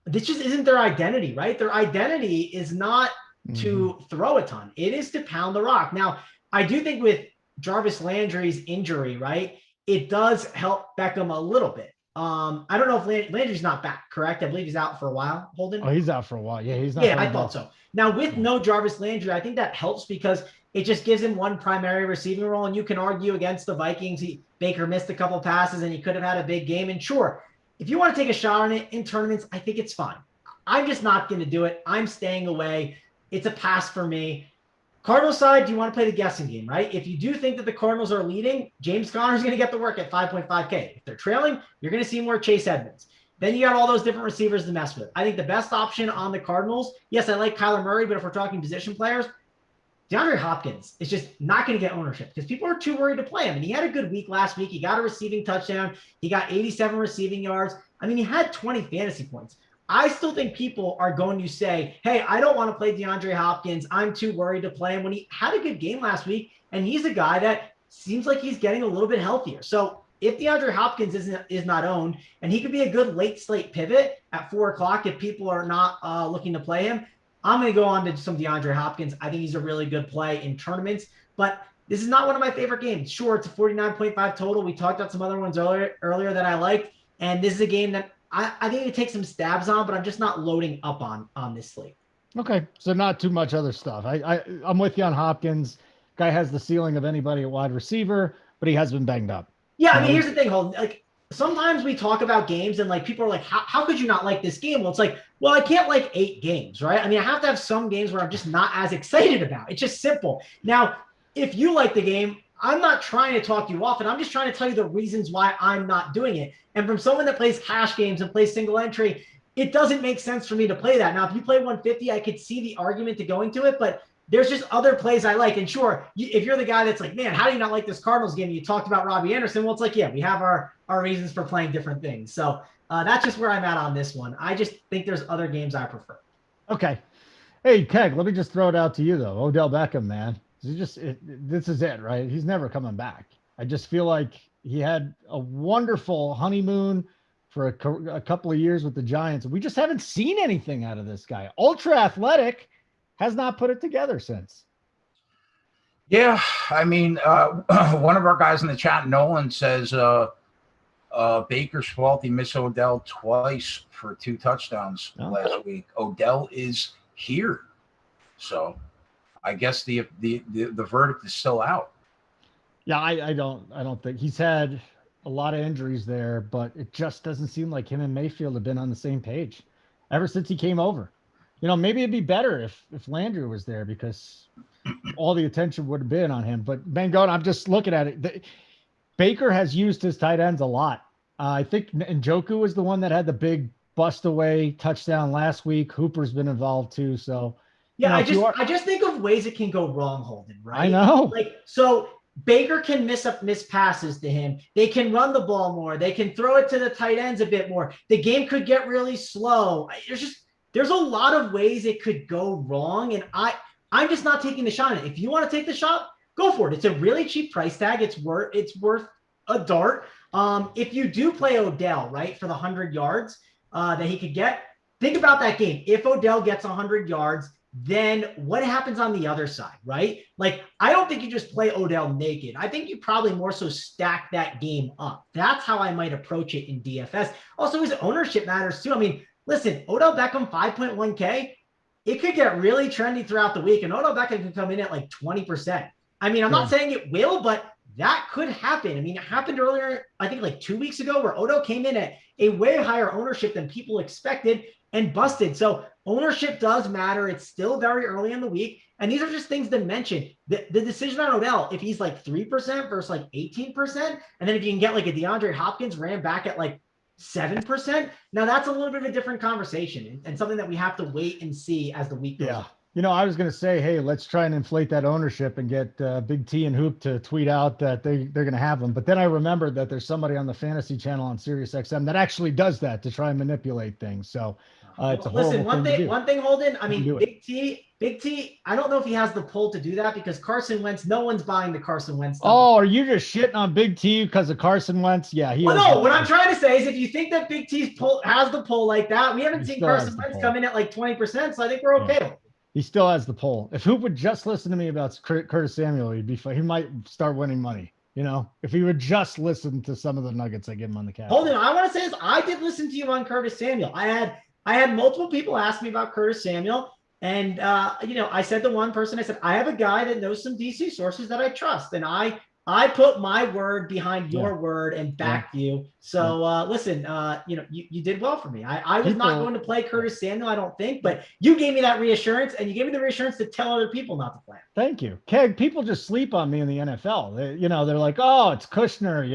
this just isn't their identity, right? Their identity is not to throw a ton. It is to pound the rock. Now, I do think with Jarvis Landry's injury, right, it does help Beckham a little bit. I don't know if Landry's not back, correct? I believe he's out for a while, Holden. Oh, he's out for a while. Yeah, he's not. Yeah, I thought so. Now, with no Jarvis Landry, I think that helps because it just gives him one primary receiving role, and you can argue against the Vikings. Baker missed a couple passes, and he could have had a big game. And sure, if you want to take a shot on it in tournaments, I think it's fine. I'm just not going to do it. I'm staying away. It's a pass for me. Cardinals side, do you want to play the guessing game, right? If you do think that the Cardinals are leading, James Conner's going to get the work at 5.5K. If they're trailing, you're going to see more Chase Edmonds. Then you got all those different receivers to mess with. I think the best option on the Cardinals, yes, I like Kyler Murray, but if we're talking position players, DeAndre Hopkins is just not going to get ownership because people are too worried to play him. And he had a good week last week. He got a receiving touchdown. He got 87 receiving yards. I mean, he had 20 fantasy points. I still think people are going to say, hey, I don't want to play DeAndre Hopkins. I'm too worried to play him when he had a good game last week. And he's a guy that seems like he's getting a little bit healthier. So if DeAndre Hopkins is not owned, and he could be a good late slate pivot at 4:00 if people are not looking to play him, I'm going to go on to some DeAndre Hopkins. I think he's a really good play in tournaments, but this is not one of my favorite games. Sure, it's a 49.5 total. We talked about some other ones earlier that I liked, and this is a game that I think it takes some stabs on, but I'm just not loading up on this slate. Okay, so not too much other stuff. I'm with you on Hopkins. Guy has the ceiling of anybody at wide receiver, but he has been banged up. Yeah, I mean, here's the thing, Holden. Like, sometimes we talk about games and, like, people are like, how could you not like this game? Well, it's like, well, I can't like 8 games, right? I mean, I have to have some games where I'm just not as excited about. It's just simple. Now, if you like the game, I'm not trying to talk you off, and I'm just trying to tell you the reasons why I'm not doing it. And from someone that plays cash games and plays single entry, it doesn't make sense for me to play that. Now, if you play 150, I could see the argument to going to it, but there's just other plays I like. And sure, if you're the guy that's like, man, how do you not like this Cardinals game? You talked about Robbie Anderson. Well, it's like, yeah, we have our reasons for playing different things. So that's just where I'm at on this one. I just think there's other games I prefer. Okay. Hey, Keg, let me just throw it out to you, though. Odell Beckham, man. This is it, right? He's never coming back. I just feel like he had a wonderful honeymoon for a couple of years with the Giants. We just haven't seen anything out of this guy. Ultra athletic, has not put it together since. Yeah, I mean, one of our guys in the chat, Nolan, says Baker's fault. He missed Odell twice for 2 touchdowns last week. Odell is here, so I guess the verdict is still out. Yeah, I don't think he's had a lot of injuries there, but it just doesn't seem like him and Mayfield have been on the same page ever since he came over. You know, maybe it'd be better if Landry was there because all the attention would have been on him. But Bangone, I'm just looking at it. Baker has used his tight ends a lot. I think Njoku was the one that had the big bust away touchdown last week. Hooper's been involved too. So yeah, I just think of ways it can go wrong, Holden. Right? I know. Like so. Baker can miss passes to him. They can run the ball more. They can throw it to the tight ends a bit more. The game could get really slow. There's a lot of ways it could go wrong. And I'm just not taking the shot on it. If you want to take the shot, go for it. It's a really cheap price tag. It's worth a dart. If you do play Odell, right, for the 100 yards that he could get, think about that game. If Odell gets 100 yards, then what happens on the other side, right? Like, I don't think you just play Odell naked. I think you probably more so stack that game up. That's how I might approach it in DFS. Also, his ownership matters too. I mean, listen, Odell Beckham 5.1K, it could get really trendy throughout the week, and Odell Beckham could come in at like 20%. I mean, I'm not saying it will, but that could happen. I mean, it happened earlier, I think like 2 weeks ago, where Odell came in at a way higher ownership than people expected and busted. So ownership does matter. It's still very early in the week. And these are just things to mention. The decision on Odell, if he's like 3% versus like 18%, and then if you can get like a DeAndre Hopkins ran back at like 7%, now that's a little bit of a different conversation and something that we have to wait and see as the week goes on. I was going to say, hey, let's try and inflate that ownership and get Big T and Hoop to tweet out that they're going to have them. But then I remembered that there's somebody on the fantasy channel on Sirius XM that actually does that to try and manipulate things. So it's a horrible Listen, thing to do. one thing, Holden. I Don't mean, do it. Big T. I don't know if he has the pull to do that because Carson Wentz. No one's buying the Carson Wentz stuff. Oh, are you just shitting on Big T because of Carson Wentz? Yeah, Well, no. What I'm trying to say is, if you think that Big T's pull has the pull like that, we haven't seen Carson Wentz come in at like 20%. So I think we're okay. Yeah. He still has the pull. If Hoop would just listen to me about Curtis Samuel, he might start winning money. If he would just listen to some of the nuggets I give him on the cap. Hold on, I want to say this. I did listen to you on Curtis Samuel. I had multiple people ask me about Curtis Samuel, and I said to one person, I said, I have a guy that knows some DC sources that I trust, and I put my word behind your word and backed you. So listen, you did well for me. I was not going to play Curtis Samuel, I don't think, but you gave me that reassurance, and you gave me the reassurance to tell other people not to play. Thank you. Keg, people just sleep on me in the NFL. They're like, oh, it's Kushner,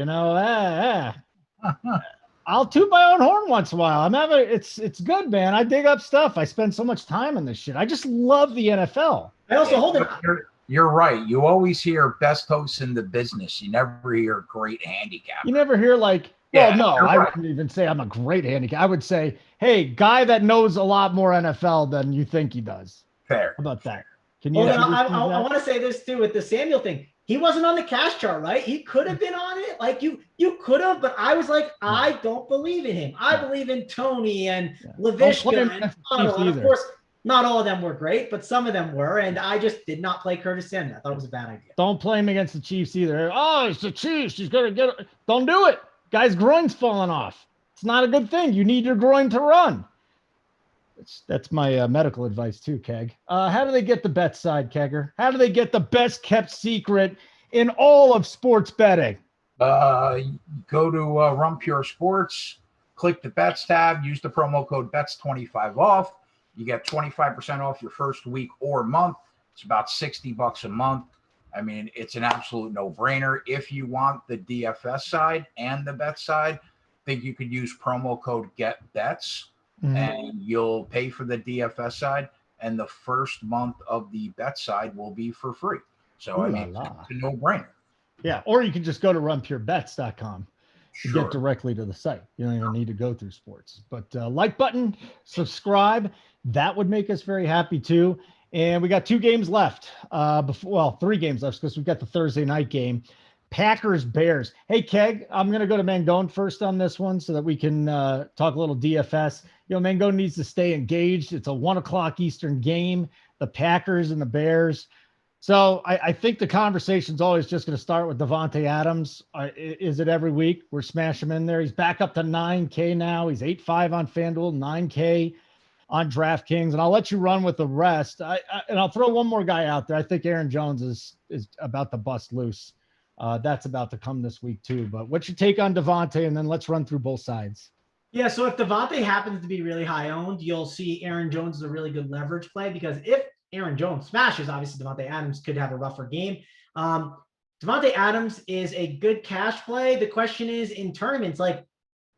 I'll toot my own horn once in a while. It's good, man. I dig up stuff. I spend so much time in this shit. I just love the NFL. I also hold it. You're right. You always hear best hosts in the business. You never hear great handicap. You never hear I wouldn't even say I'm a great handicap. I would say, hey, guy that knows a lot more NFL than you think he does. Fair. How about that? Can you? I want to say this too with the Samuel thing. He wasn't on the cash chart, right? He could have been on it. Like you could have, but I was like, I don't believe in him. I believe in Tony and Laviska and Otto. And of course, not all of them were great, but some of them were. And I just did not play Curtis Samuel. I thought it was a bad idea. Don't play him against the Chiefs either. Oh, it's the Chiefs. He's going to get it. Don't do it. Guy's groin's falling off. It's not a good thing. You need your groin to run. That's my medical advice too, Keg. How do they get the bet side, Kegger? How do they get the best kept secret in all of sports betting? Go to Run Pure Sports, click the bets tab, use the promo code BETS25 off. You get 25% off your first week or month. It's about $60 a month. I mean, it's an absolute no-brainer. If you want the DFS side and the bet side, I think you could use promo code GETBETS. And you'll pay for the DFS side, and the first month of the bet side will be for free. So, it's a no-brainer. Yeah, or you can just go to runpurebets.com to get directly to the site. You don't even need to go through sports. But like button, subscribe. That would make us very happy too. And we got 2 games left. 3 games left because we've got the Thursday night game. Packers, Bears. Hey, Keg, I'm going to go to Mangone first on this one so that we can talk a little DFS. Mangone needs to stay engaged. It's a 1:00 Eastern game, the Packers and the Bears. So I think the conversation's always just going to start with Davante Adams. Is it every week? We're smashing him in there. He's back up to 9K now. He's 8.5 on FanDuel, 9K on DraftKings. And I'll let you run with the rest. And I'll throw one more guy out there. I think Aaron Jones is about to bust loose. That's about to come this week too. But what's your take on Davante? And then let's run through both sides. Yeah, so if Davante happens to be really high owned, you'll see Aaron Jones is a really good leverage play because if Aaron Jones smashes, obviously Davante Adams could have a rougher game. Davante Adams is a good cash play. The question is in tournaments,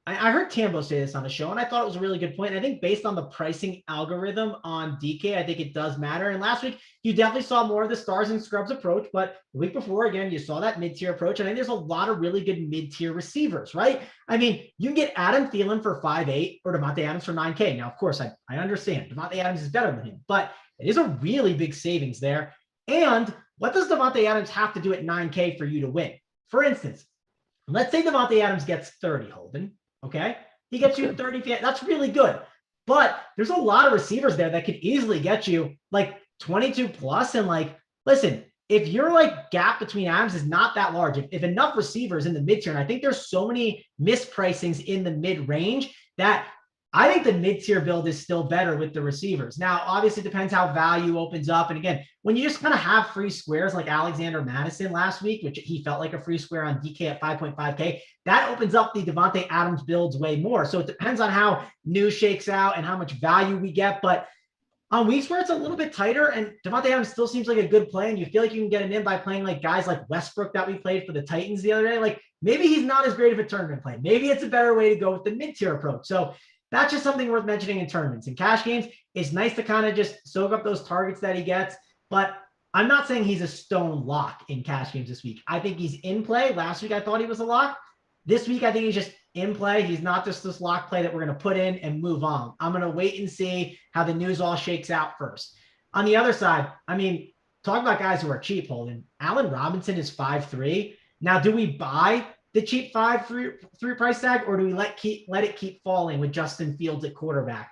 I heard Tambo say this on the show, and I thought it was a really good point. And I think based on the pricing algorithm on DK, I think it does matter. And last week, you definitely saw more of the stars and scrubs approach. But the week before, again, you saw that mid-tier approach. And I think there's a lot of really good mid-tier receivers, right? I mean, you can get Adam Thielen for 5.8 or Davante Adams for 9K. Now, of course, I understand. Davante Adams is better than him. But it is a really big savings there. And what does Davante Adams have to do at 9K for you to win? For instance, let's say Davante Adams gets 30, Holden. Okay, he gets you 30. That's really good. But there's a lot of receivers there that could easily get you 22 plus. And listen, if your gap between Adams is not that large, if enough receivers in the mid-tier, and I think there's so many mispricings in the mid-range that I think the mid-tier build is still better with the receivers. Now, obviously, it depends how value opens up. And again, when you just kind of have free squares like Alexander Madison last week, which he felt like a free square on DK at 5.5K, that opens up the Davante Adams builds way more. So it depends on how news shakes out and how much value we get. But on weeks where it's a little bit tighter and Davante Adams still seems like a good play and you feel like you can get him in by playing guys like Westbrook that we played for the Titans the other day, maybe he's not as great of a tournament play. Maybe it's a better way to go with the mid-tier approach. So That's just something worth mentioning in tournaments. In cash games, it's nice to kind of just soak up those targets that he gets. But I'm not saying he's a stone lock in cash games this week. I think he's in play. Last week, I thought he was a lock. This week, I think he's just in play. He's not just this lock play that we're going to put in and move on. I'm going to wait and see how the news all shakes out first. On the other side, I mean, talk about guys who are cheap, Holden. Allen Robinson is 5.3. Now, do we buy the cheap 5.3 price tag, or do we let it keep falling with Justin Fields at quarterback?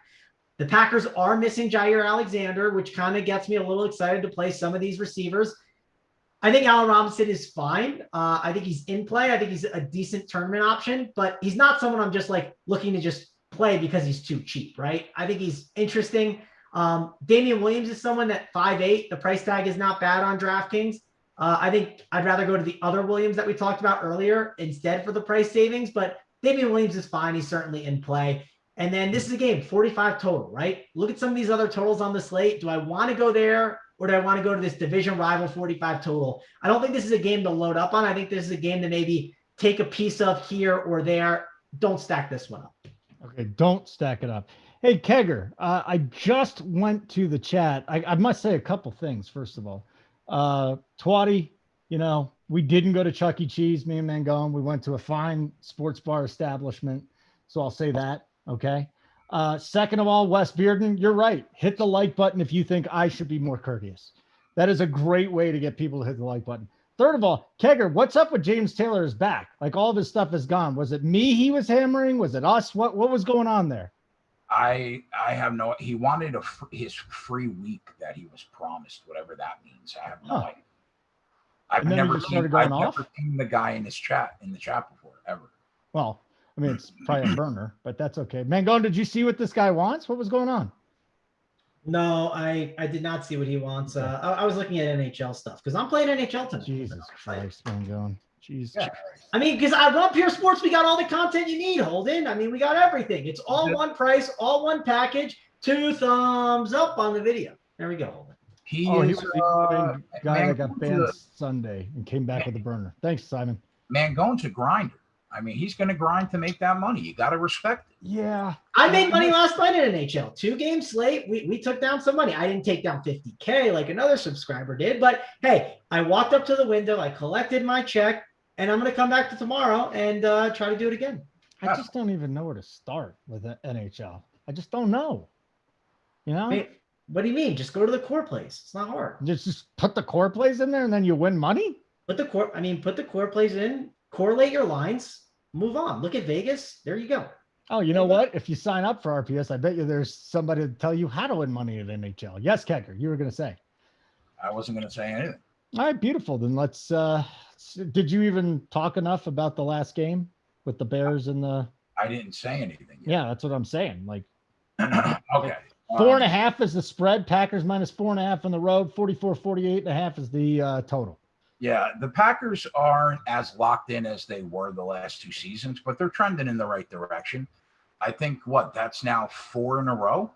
The Packers are missing Jair Alexander, which kind of gets me a little excited to play some of these receivers. I think Allen Robinson is fine. I think he's in play. I think he's a decent tournament option, but he's not someone I'm just like looking to just play because he's too cheap, right? I think he's interesting. Damian Williams is someone that 5.8. The price tag is not bad on DraftKings. I think I'd rather go to the other Williams that we talked about earlier instead for the price savings, but Damian Williams is fine. He's certainly in play. And then this is a game, 45 total, right? Look at some of these other totals on the slate. Do I want to go there, or do I want to go to this division rival 45 total? I don't think this is a game to load up on. I think this is a game to maybe take a piece of here or there. Don't stack this one up. Okay, don't stack it up. Hey, Kegger, I just went to the chat. I must say a couple things, first of all. Twatty, we didn't go to Chuck E. Cheese, me and Mangone. We went to a fine sports bar establishment. So I'll say that. Okay. Second of all, Wes Bearden, you're right. Hit the like button if you think I should be more courteous. That is a great way to get people to hit the like button. Third of all, Kegger, what's up with James Taylor's back? Like, all of his stuff is gone. Was it me he was hammering? Was it us? What was going on there? I have no. He wanted his free week that he was promised, whatever that means. I have no idea. I've never seen the guy in the chat before, ever. Well, I mean, it's probably a burner, but that's okay. Mangone, did you see what this guy wants? What was going on? No, I did not see what he wants. I was looking at NHL stuff because I'm playing NHL tonight. Jesus Christ, Mangone. Jesus. Yeah. I mean, because I Run Pure Sports, we got all the content you need, Holden. I mean, we got everything. It's all one price, all one package. 2 thumbs up on the video. There we go, Holden. He was the guy that got banned Sunday and came back with a burner. Thanks, Simon. Mangone's a grinder. I mean, he's going to grind to make that money. You got to respect it. Yeah. I made money last night in NHL. 2-game slate. We took down some money. I didn't take down $50K like another subscriber did. But, hey, I walked up to the window. I collected my check. And I'm going to come back to tomorrow and try to do it again. I just don't even know where to start with the NHL. I just don't know. Wait, what do you mean? Just go to the core plays. It's not hard. Just put the core plays in there and then you win money? Put the core plays in, correlate your lines, move on. Look at Vegas. There you go. Oh, you know what? If you sign up for RPS, I bet you there's somebody to tell you how to win money at NHL. Yes, Kegger, you were going to say. I wasn't going to say anything. All right, beautiful. Then let's did you even talk enough about the last game with the Bears and the I didn't say anything yet. Yeah, that's what I'm saying. Like okay. 4.5 is the spread, Packers minus 4.5 on the road, 44-48.5 is the total. Yeah, the Packers aren't as locked in as they were the last 2 seasons, but they're trending in the right direction. I think that's now 4 in a row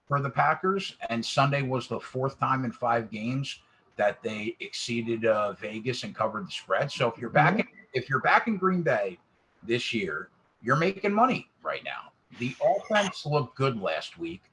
for the Packers, and Sunday was the 4th time in 5 games that they exceeded Vegas and covered the spread. So if you're back in Green Bay this year, you're making money right now. The offense looked good last week.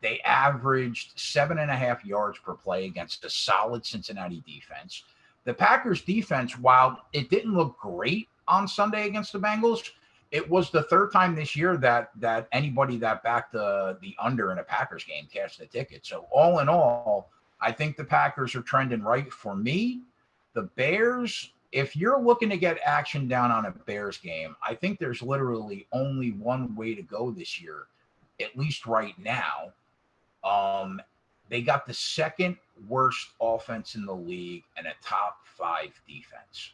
They averaged 7.5 yards per play against a solid Cincinnati defense. The Packers defense, while it didn't look great on Sunday against the Bengals, it was the 3rd time this year that anybody that backed the under in a Packers game cashed the ticket. So all in all, I think the Packers are trending right. For me, the Bears, if you're looking to get action down on a Bears game, I think there's literally only one way to go this year, at least right now. They got the 2nd worst offense in the league and a top 5 defense.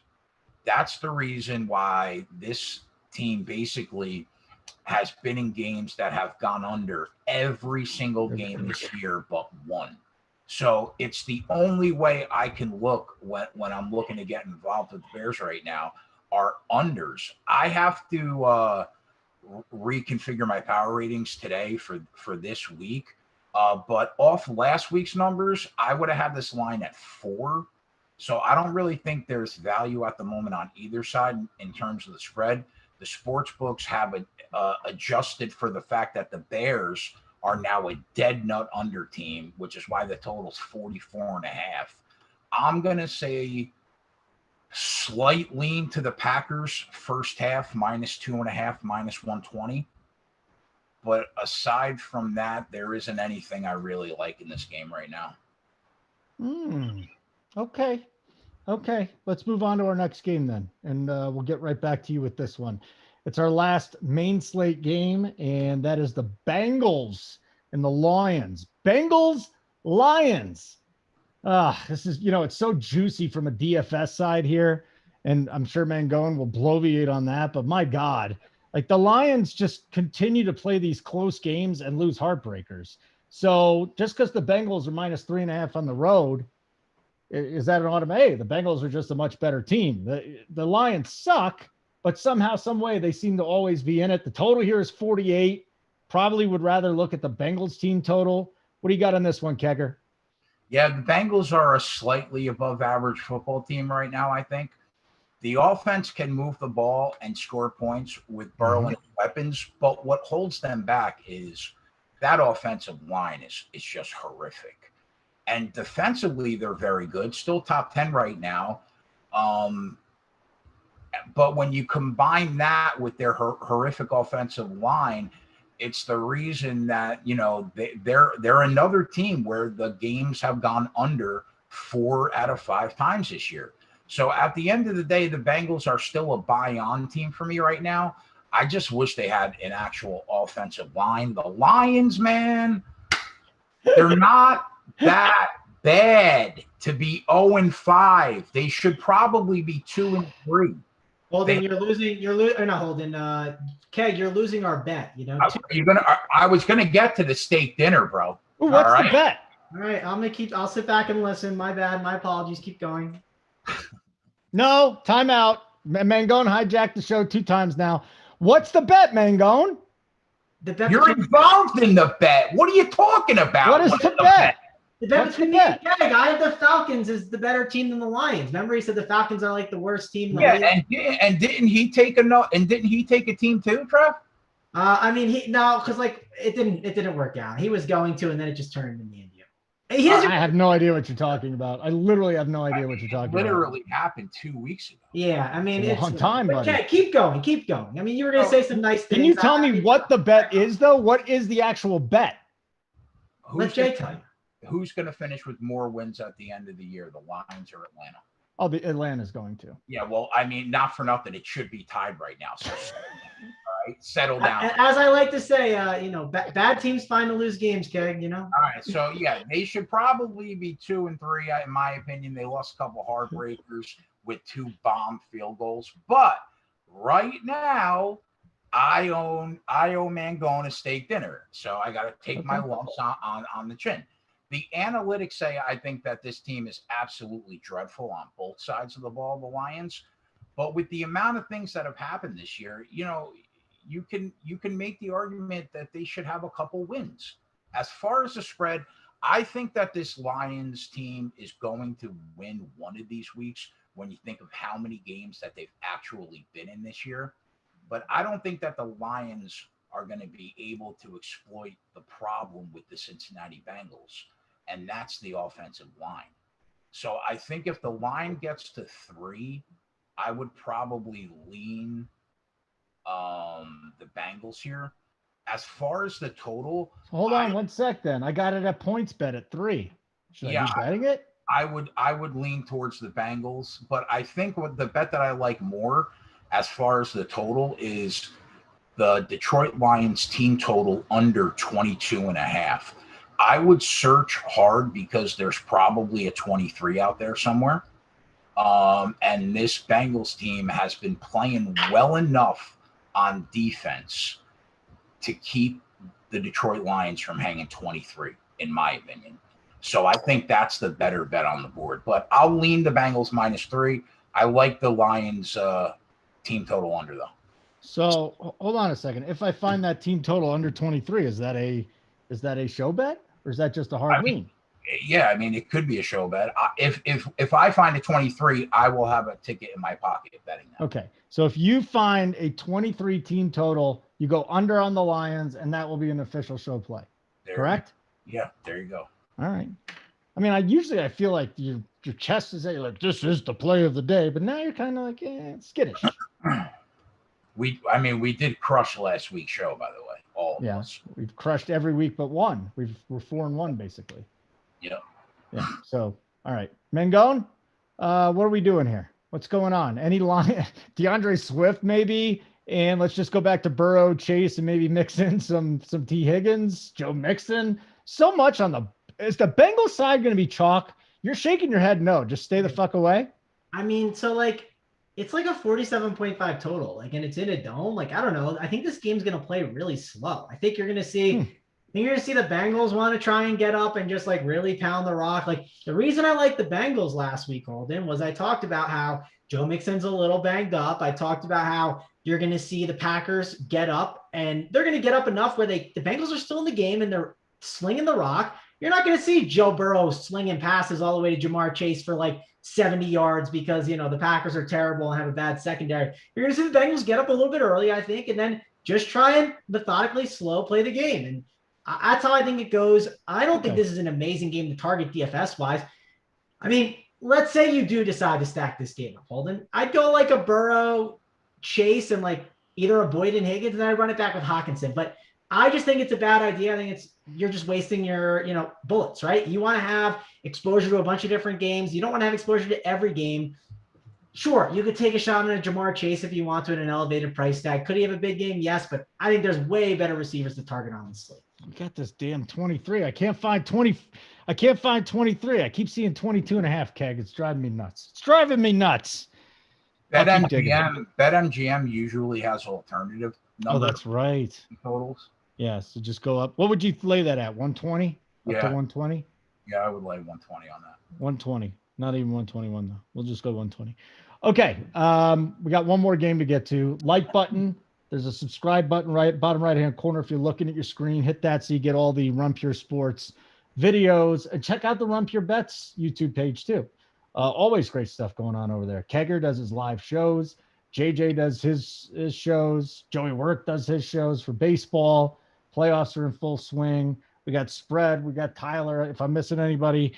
That's the reason why this team basically has been in games that have gone under every single game this year but one. So it's the only way I can look when I'm looking to get involved with the Bears right now are unders. I have to reconfigure my power ratings today for this week. But off last week's numbers, I would have had this line at 4. So I don't really think there's value at the moment on either side in terms of the spread. The sports books have adjusted for the fact that the Bears are now a dead nut under team, which is why the total's 44.5. I'm going to say slight lean to the Packers first half, -2.5, -120. But aside from that, there isn't anything I really like in this game right now. Okay. Okay. Let's move on to our next game then. And we'll get right back to you with this one. It's our last main slate game, and that is the Bengals and the Lions. Bengals, Lions. This is, it's so juicy from a DFS side here. And I'm sure Mangone will bloviate on that. But my God, like the Lions just continue to play these close games and lose heartbreakers. So just because the Bengals are -3.5 on the road, is that an automatic? Hey, the Bengals are just a much better team. The Lions suck, but somehow, some way, they seem to always be in it. The total here is 48. Probably would rather look at the Bengals team total. What do you got on this one, Kegger? Yeah, the Bengals are a slightly above average football team right now, I think. The offense can move the ball and score points with Burrow and weapons, but what holds them back is that offensive line is just horrific. And defensively, they're very good, still top 10 right now. But when you combine that with their horrific offensive line, it's the reason that, they're another team where the games have gone under 4 out of 5 times this year. So at the end of the day, the Bengals are still a buy-on team for me right now. I just wish they had an actual offensive line. The Lions, man, they're not that bad to be 0-5. They should probably be 2-3. Holden, you're losing. Not Holden. Keg, you're losing our bet. I was gonna get to the steak dinner, bro. Ooh, what's the bet? All right, I'll sit back and listen. My bad. My apologies. Keep going. No, timeout. Mangone hijacked the show 2 times now. What's the bet, Mangone? You're involved in the bet. What are you talking about? What is the bet? The bet between me and Keg. I have the Falcons as the better team than the Lions. Remember, he said the Falcons are like the worst team in the league. And didn't he take a team too, Trev? Because it didn't work out. He was going to, and then it just turned into me and you. I have no idea what you're talking about. I literally have no idea what you're talking about. Literally happened 2 weeks ago. Yeah, it's a long time, buddy. Okay, keep going. I mean, you were going to say some nice things. Can you tell me what the bet is, though? What is the actual bet? Let Jay tell you. Who's going to finish with more wins at the end of the year, the Lions or Atlanta? Oh, the Atlanta's going to. Yeah, well, I mean, not for nothing. It should be tied right now. So, all right, settle down. As I like to say, bad teams find to lose games, Keg, All right, so, yeah, they should probably be 2-3, in my opinion. They lost a couple heartbreakers with 2 bomb field goals. But right now, I owe Mangone a steak dinner. So I got to take my lumps on the chin. The analytics say I think that this team is absolutely dreadful on both sides of the ball, the Lions. But with the amount of things that have happened this year, you can make the argument that they should have a couple wins. As far as the spread, I think that this Lions team is going to win one of these weeks when you think of how many games that they've actually been in this year. But I don't think that the Lions are going to be able to exploit the problem with the Cincinnati Bengals, and that's the offensive line. So I think if the line gets to 3, I would probably lean the Bengals here. As far as the total, hold on 1 sec. Then I got it at points bet at 3. Should I be betting it? I would lean towards the Bengals, but I think what the bet that I like more as far as the total is the Detroit Lions team total under 22.5. I would search hard because there's probably a 23 out there somewhere. And this Bengals team has been playing well enough on defense to keep the Detroit Lions from hanging 23, in my opinion. So I think that's the better bet on the board. But I'll lean the Bengals -3. I like the Lions team total under, though. So hold on a second. If I find that team total under 23, is that a show bet or is that just a hard lean? Yeah, I mean, it could be a show bet. If I find a 23, I will have a ticket in my pocket betting that. Okay. So if you find a 23 team total, you go under on the Lions, and that will be an official show play. Correct? Yeah, there you go. All right. I mean, I feel like your chest is there, like, this is the play of the day, but now you're kind of like, skittish. We did crush last week's show, by the way. All of us. We've crushed every week but one. We're 4-1 basically. Yeah. Yeah. So, all right, Mangone, what are we doing here? What's going on? Any line? DeAndre Swift maybe, and let's just go back to Burrow, Chase, and maybe mix in some T. Higgins, Joe Mixon. So much on the is the Bengals side going to be chalk? You're shaking your head. No, just stay the fuck away. I mean, so like it's like a 47.5 total, like, and it's in a dome. Like, I don't know. I think this game's going to play really slow. I think you're going to see. You're going to see the Bengals want to try and get up and just like really pound the rock. Like the reason I liked the Bengals last week, Holden, was I talked about how Joe Mixon's a little banged up. I talked about how you're going to see the Packers get up, and they're going to get up enough where the Bengals are still in the game and they're slinging the rock. You're not going to see Joe Burrow slinging passes all the way to Jamar Chase for like 70 yards because, the Packers are terrible and have a bad secondary. You're going to see the Bengals get up a little bit early, I think, and then just try and methodically slow play the game. And that's how I think it goes. I don't think this is an amazing game to target DFS wise. I mean, let's say you do decide to stack this game up, Holden. I'd go like a Burrow, Chase, and like either a Boyd and Higgins, and I'd run it back with Hawkinson. But I just think it's a bad idea. I think you're just wasting your, bullets, right? You want to have exposure to a bunch of different games. You don't want to have exposure to every game. Sure, you could take a shot on a Jamar Chase if you want to at an elevated price tag. Could he have a big game? Yes, but I think there's way better receivers to target on the slate. We got this damn 23. I can't find 20. I can't find 23. I keep seeing 22.5, Keg. It's driving me nuts. BetMGM usually has alternative numbers. Oh, that's right. Totals. Yeah, so just go up. What would you lay that at? 120? Up to 120? Yeah, I would lay 120 on that. 120. Not even 121 though. We'll just go 120. Okay. We got one more game to get to. Like button. There's a subscribe button bottom right-hand corner. If you're looking at your screen, hit that so you get all the Run Pure Sports videos, and check out the Run Pure Bets YouTube page too. Always great stuff going on over there. Kegger does his live shows. JJ does his shows. Joey Work does his shows for baseball. Playoffs are in full swing. We got Spread. We got Tyler. If I'm missing anybody,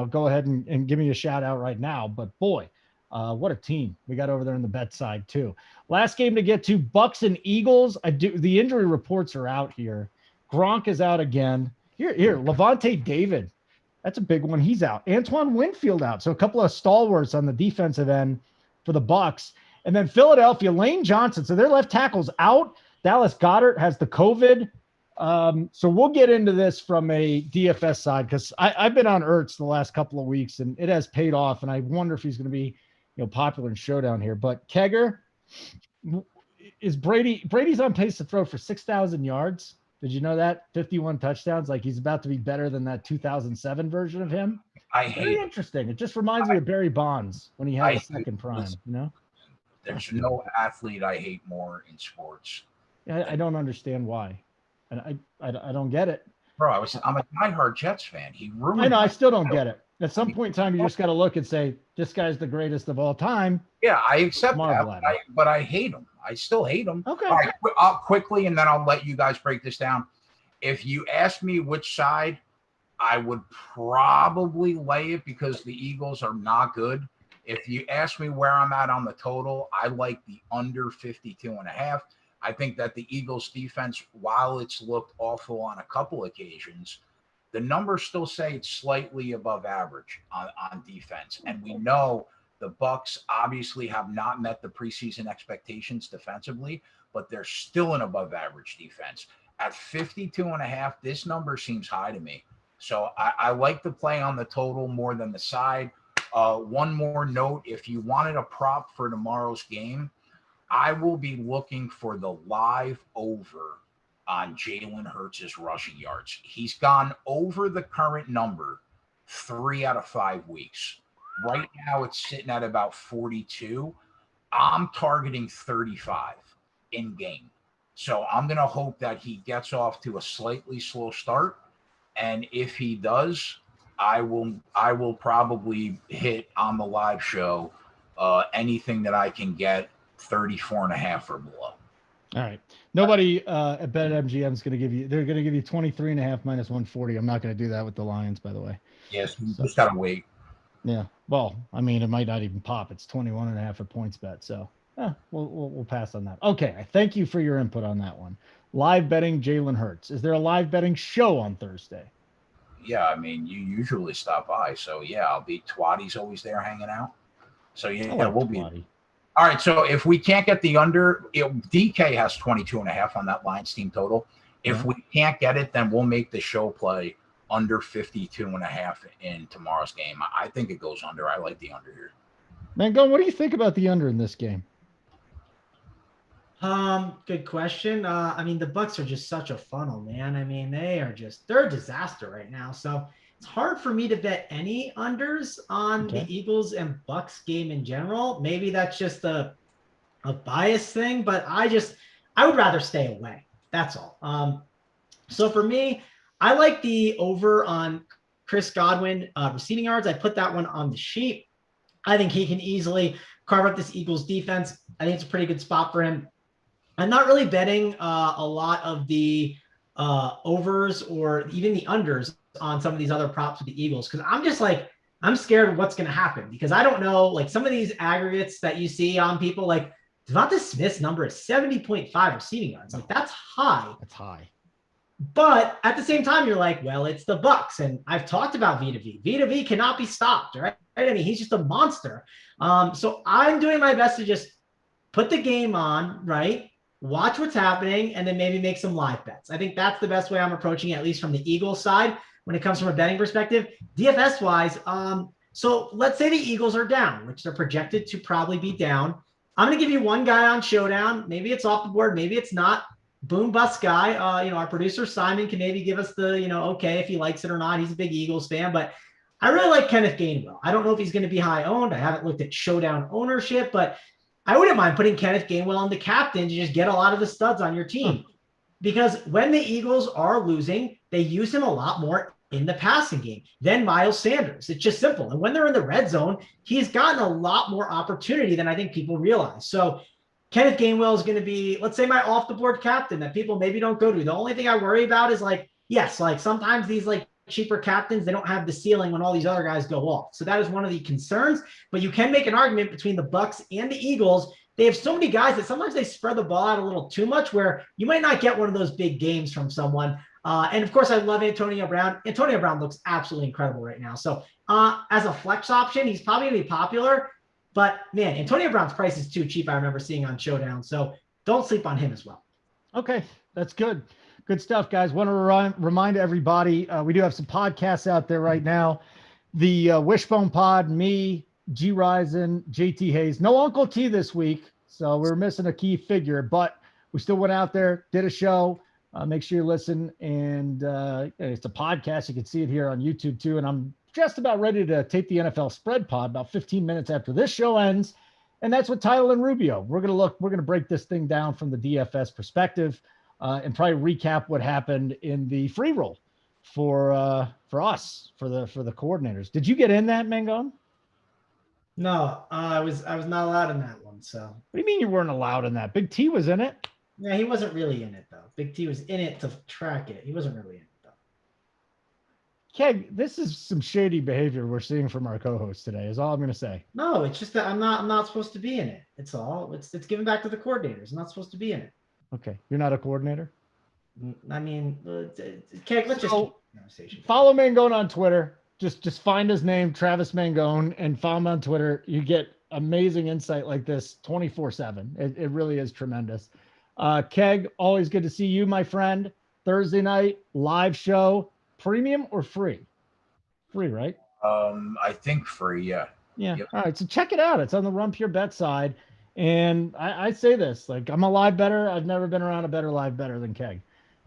go ahead and give me a shout out right now. But boy, what a team we got over there on the bet side too. Last game to get to, Bucks and Eagles. The injury reports are out here. Gronk is out again. Here, Levante David. That's a big one. He's out. Antoine Winfield out. So a couple of stalwarts on the defensive end for the Bucks. And then Philadelphia, Lane Johnson. So their left tackle's out. Dallas Goedert has the COVID. So we'll get into this from a DFS side because I've been on Ertz the last couple of weeks and it has paid off. And I wonder if he's going to be, popular in Showdown here. But Kegger, is Brady's on pace to throw for 6,000 yards. Did you know that? 51 touchdowns. Like he's about to be better than that 2007 version of him. Very interesting. It just reminds me of Barry Bonds when he had a second prime, There's no athlete I hate more in sports. I don't understand why. And I don't get it. Bro, I'm a diehard Jets fan. He ruined I know, I still don't get it. At some point in time, you just got to look and say, this guy's the greatest of all time. Yeah, I accept that, but I hate him. I still hate him. Okay. All right, I'll quickly, and then I'll let you guys break this down. If you ask me which side, I would probably lay it because the Eagles are not good. If you ask me where I'm at on the total, I like the under 52.5. I think that the Eagles defense, while it's looked awful on a couple occasions, the numbers still say it's slightly above average on defense. And we know the Bucs obviously have not met the preseason expectations defensively, but they're still an above average defense. At 52.5, this number seems high to me. So I like the play on the total more than the side. One more note, if you wanted a prop for tomorrow's game, I will be looking for the live over on Jalen Hurts' rushing yards. He's gone over the current number 3 out of 5 weeks. Right now, it's sitting at about 42. I'm targeting 35 in game. So I'm going to hope that he gets off to a slightly slow start. And if he does, I will probably hit on the live show anything that I can get 34.5 or below. All right. Nobody at BetMGM is going to give you. They're going to give you 23.5 minus 140. I'm not going to do that with the Lions, by the way. Yes, you just gotta wait. Yeah. Well, I mean, it might not even pop. It's 21.5 for points bet. So we'll pass on that. Okay. Thank you for your input on that one. Live betting Jalen Hurts. Is there a live betting show on Thursday? Yeah, I mean, you usually stop by, so yeah, I'll be. Twatty's always there hanging out. So yeah, we'll be. All right. So if we can't get the under, DK has 22.5 on that Lions team total. If we can't get it, then we'll make the show play under 52.5 in tomorrow's game. I think it goes under. I like the under here. Mangone, what do you think about the under in this game? Good question. I mean, the Bucs are just such a funnel, man. I mean, they're a disaster right now. So it's hard for me to bet any unders on the Eagles and Bucs game in general. Maybe that's just a bias thing, but I would rather stay away. That's all. So for me, I like the over on Chris Godwin receiving yards. I put that one on the sheet. I think he can easily carve up this Eagles defense. I think it's a pretty good spot for him. I'm not really betting a lot of the overs or even the unders on some of these other props with the Eagles because I'm scared of what's going to happen because I don't know, like some of these aggregates that you see on people, like Devonta Smith's number is 70.5 receiving yards. Like that's high. That's high. But at the same time, you're like, well, it's the Bucs, and I've talked about Vita V. Vita V cannot be stopped, right? I mean, he's just a monster. So I'm doing my best to just put the game on, right? Watch what's happening, and then maybe make some live bets. I think that's the best way I'm approaching it, at least from the Eagles side when it comes from a betting perspective. DFS wise, so let's say the Eagles are down, which they're projected to probably be down. I'm going to give you one guy on Showdown. Maybe it's off the board. Maybe it's not. Boom bust guy. Our producer Simon can maybe give us the, okay, if he likes it or not. He's a big Eagles fan, but I really like Kenneth Gainwell. I don't know if he's going to be high owned. I haven't looked at Showdown ownership, but I wouldn't mind putting Kenneth Gainwell in the captain to just get a lot of the studs on your team. Because when the Eagles are losing, they use him a lot more in the passing game than Miles Sanders. It's just simple. And when they're in the red zone, he's gotten a lot more opportunity than I think people realize. So Kenneth Gainwell is going to be, let's say, my off-the-board captain that people maybe don't go to. The only thing I worry about is sometimes these cheaper captains, they don't have the ceiling when all these other guys go off. So that is one of the concerns. But you can make an argument between the Bucs and the Eagles. They have so many guys that sometimes they spread the ball out a little too much where you might not get one of those big games from someone. And of course, I love Antonio Brown. Antonio Brown looks absolutely incredible right now. So as a flex option, he's probably going to be popular. But man, Antonio Brown's price is too cheap. I remember seeing on Showdown. So don't sleep on him as well. Okay, that's good. Good stuff, guys. Want to remind everybody, we do have some podcasts out there right now. The Wishbone Pod, me, G Risen, JT Hayes. No Uncle T this week, so we're missing a key figure, but we still went out there, did a show. Make sure you listen. And it's a podcast. You can see it here on YouTube too. And I'm just about ready to tape the NFL spread pod about 15 minutes after this show ends. And that's with Tyler and Rubio. We're going to break this thing down from the DFS perspective and probably recap what happened in the free roll for us, for the coordinators. Did you get in that, Mangone? No, I was not allowed in that one. So what do you mean you weren't allowed in that? Big T was in it. Yeah, he wasn't really in it though. Big T was in it to track it. He wasn't really in it though. Keg, this is some shady behavior we're seeing from our co-host today, is all I'm going to say. No, it's just that I'm not supposed to be in it. It's all. It's given back to the coordinators. I'm not supposed to be in it. Okay. You're not a coordinator? I mean, Keg, let's just conversation. Follow Mangone on Twitter. Just find his name, Travis Mangone, and follow him on Twitter. You get amazing insight like this 24/7. It really is tremendous. Keg, always good to see you, my friend. Thursday night, live show. Premium or free? Free, right? I think free, yeah. Yeah. Yep. All right. So check it out. It's on the Run Pure Bet side. And I say this, like, I'm a live bettor. I've never been around a better live bettor than Keg.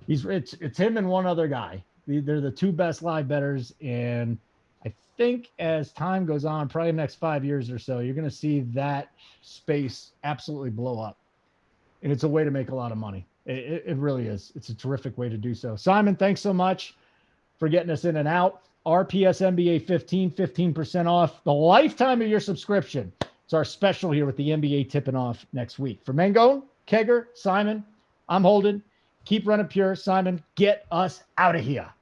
It's him and one other guy. They're the two best live bettors. And I think as time goes on, probably the next 5 years or so, you're going to see that space absolutely blow up. And it's a way to make a lot of money. It really is. It's a terrific way to do so. Simon, thanks so much for getting us in and out. RPS NBA 15% off the lifetime of your subscription. It's our special here with the NBA tipping off next week. For Mangone, Kegger, Simon, I'm Holden. Keep running pure. Simon, get us out of here.